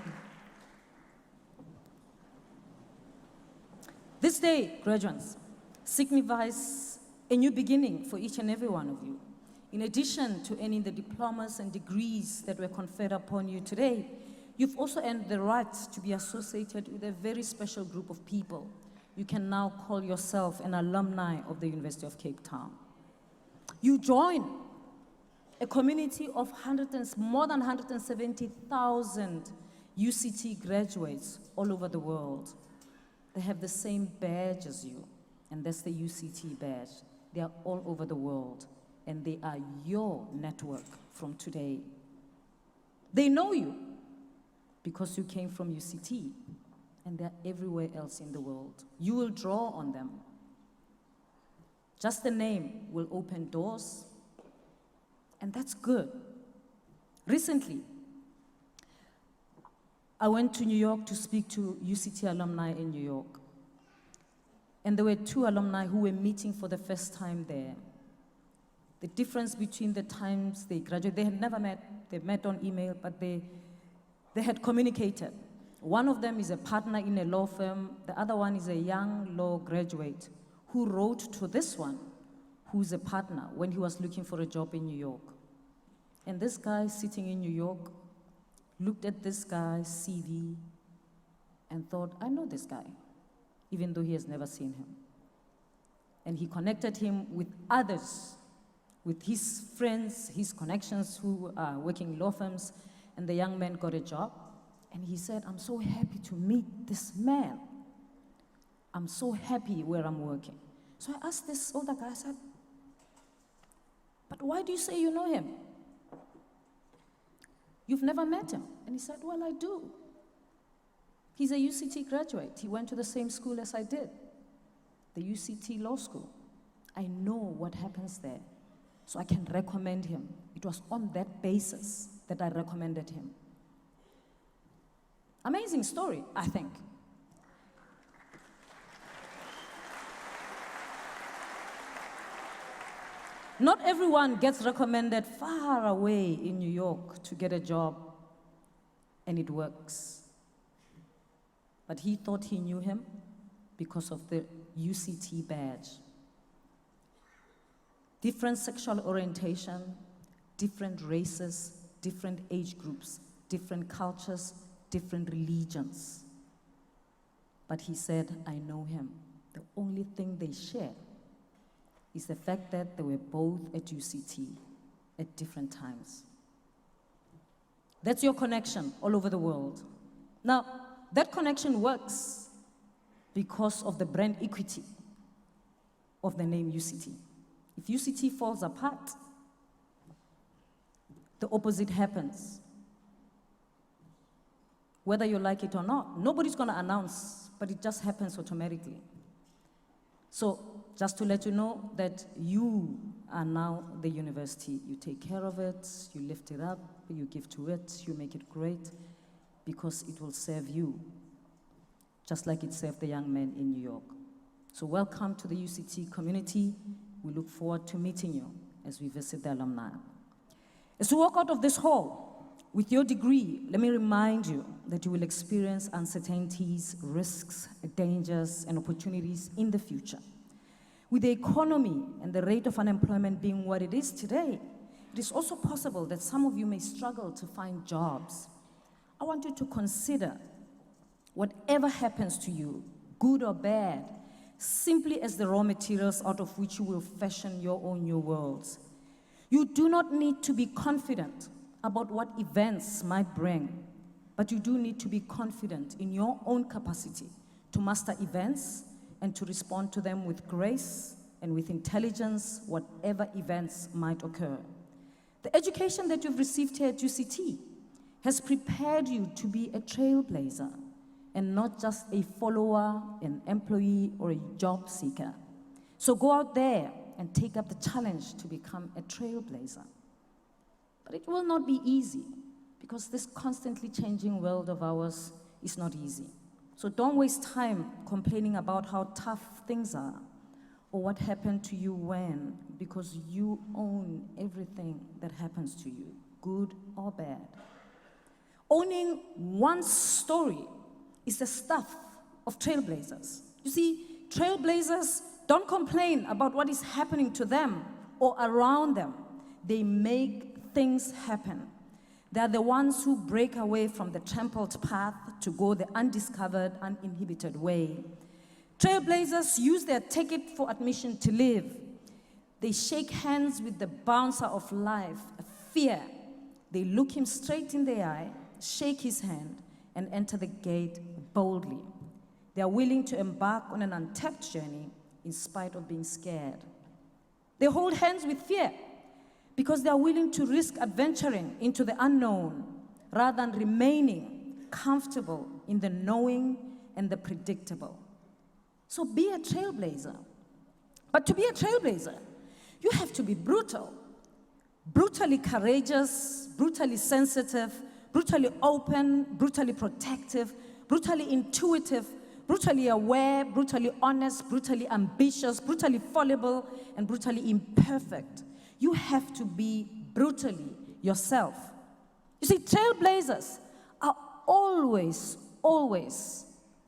This day, graduates, signifies a new beginning for each and every one of you. In addition to earning the diplomas and degrees that were conferred upon you today, you've also earned the right to be associated with a very special group of people. You can now call yourself an alumni of the University of Cape Town. You join a community of more than 170,000 UCT graduates all over the world. They have the same badge as you, and that's the UCT badge. They are all over the world, and they are your network from today. They know you because you came from UCT. and they're everywhere else in the world. You will draw on them. Just the name will open doors, and that's good. Recently, I went to New York to speak to UCT alumni in New York. And there were 2 alumni who were meeting for the first time there. The difference between the times they graduated, they had never met, they met on email, but they had communicated. One of them is a partner in a law firm, the other one is a young law graduate who wrote to this one, who's a partner, when he was looking for a job in New York. And this guy sitting in New York looked at this guy's CV and thought, I know this guy, even though he has never seen him. And he connected him with others, with his friends, his connections who are working in law firms, and the young man got a job. And he said, I'm so happy to meet this man. I'm so happy where I'm working. So I asked this older guy, I said, but why do you say you know him? You've never met him. And he said, well, I do. He's a UCT graduate. He went to the same school as I did, the UCT Law School. I know what happens there, so I can recommend him. It was on that basis that I recommended him. Amazing story, I think. Not everyone gets recommended far away in New York to get a job, and it works. But he thought he knew him because of the UCT badge. Different sexual orientation, different races, different age groups, different cultures, different religions. But he said, I know him. The only thing they share is the fact that they were both at UCT at different times. That's your connection all over the world. Now, that connection works because of the brand equity of the name UCT. If UCT falls apart, the opposite happens. Whether you like it or not, nobody's going to announce, but it just happens automatically. So, just to let you know that you are now the university. You take care of it, you lift it up, you give to it, you make it great, because it will serve you, just like it served the young man in New York. So welcome to the UCT community. We look forward to meeting you as we visit the alumni. As you walk out of this hall, with your degree, let me remind you that you will experience uncertainties, risks, dangers, and opportunities in the future. With the economy and the rate of unemployment being what it is today, it is also possible that some of you may struggle to find jobs. I want you to consider whatever happens to you, good or bad, simply as the raw materials out of which you will fashion your own new worlds. You do not need to be confident about what events might bring, but you do need to be confident in your own capacity to master events and to respond to them with grace and with intelligence, whatever events might occur. The education that you've received here at UCT has prepared you to be a trailblazer and not just a follower, an employee, or a job seeker. So go out there and take up the challenge to become a trailblazer. But it will not be easy, because this constantly changing world of ours is not easy. So don't waste time complaining about how tough things are or what happened to you when, because you own everything that happens to you, good or bad. Owning one's story is the stuff of trailblazers. You see, trailblazers don't complain about what is happening to them or around them. They make things happen. They are the ones who break away from the trampled path to go the undiscovered, uninhibited way. Trailblazers use their ticket for admission to live. They shake hands with the bouncer of life, fear. They look him straight in the eye, shake his hand, and enter the gate boldly. They are willing to embark on an untapped journey in spite of being scared. They hold hands with fear because they are willing to risk adventuring into the unknown rather than remaining comfortable in the knowing and the predictable. So be a trailblazer. But to be a trailblazer, you have to be brutal, brutally courageous, brutally sensitive, brutally open, brutally protective, brutally intuitive, brutally aware, brutally honest, brutally ambitious, brutally fallible, and brutally imperfect. You have to be brutally yourself. You see, trailblazers are always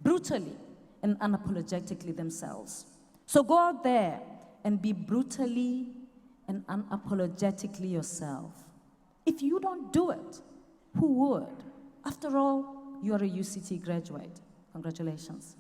brutally and unapologetically themselves. So go out there and be brutally and unapologetically yourself. If you don't do it, who would? After all, you are a UCT graduate. Congratulations.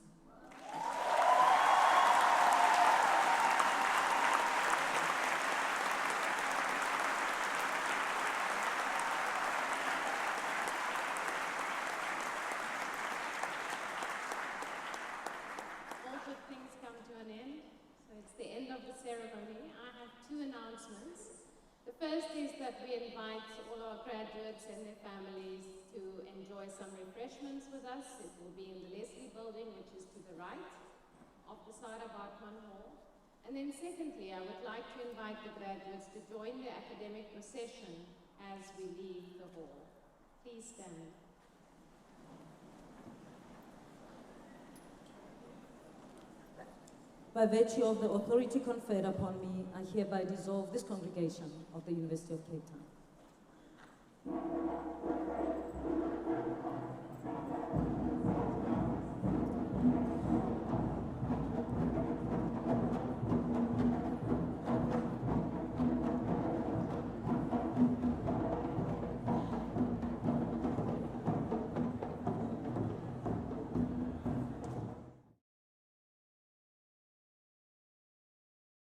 All good things come to an end, so it's the end of the ceremony. I have two announcements. The first is that we invite all our graduates and their families to enjoy some refreshments with us. It will be in the Leslie building, which is to the right of the Sarah Baartman Hall. And then secondly, I would like to invite the graduates to join the academic procession as we leave the hall. Please stand. By virtue of the authority conferred upon me, I hereby dissolve this congregation of the University of Cape Town.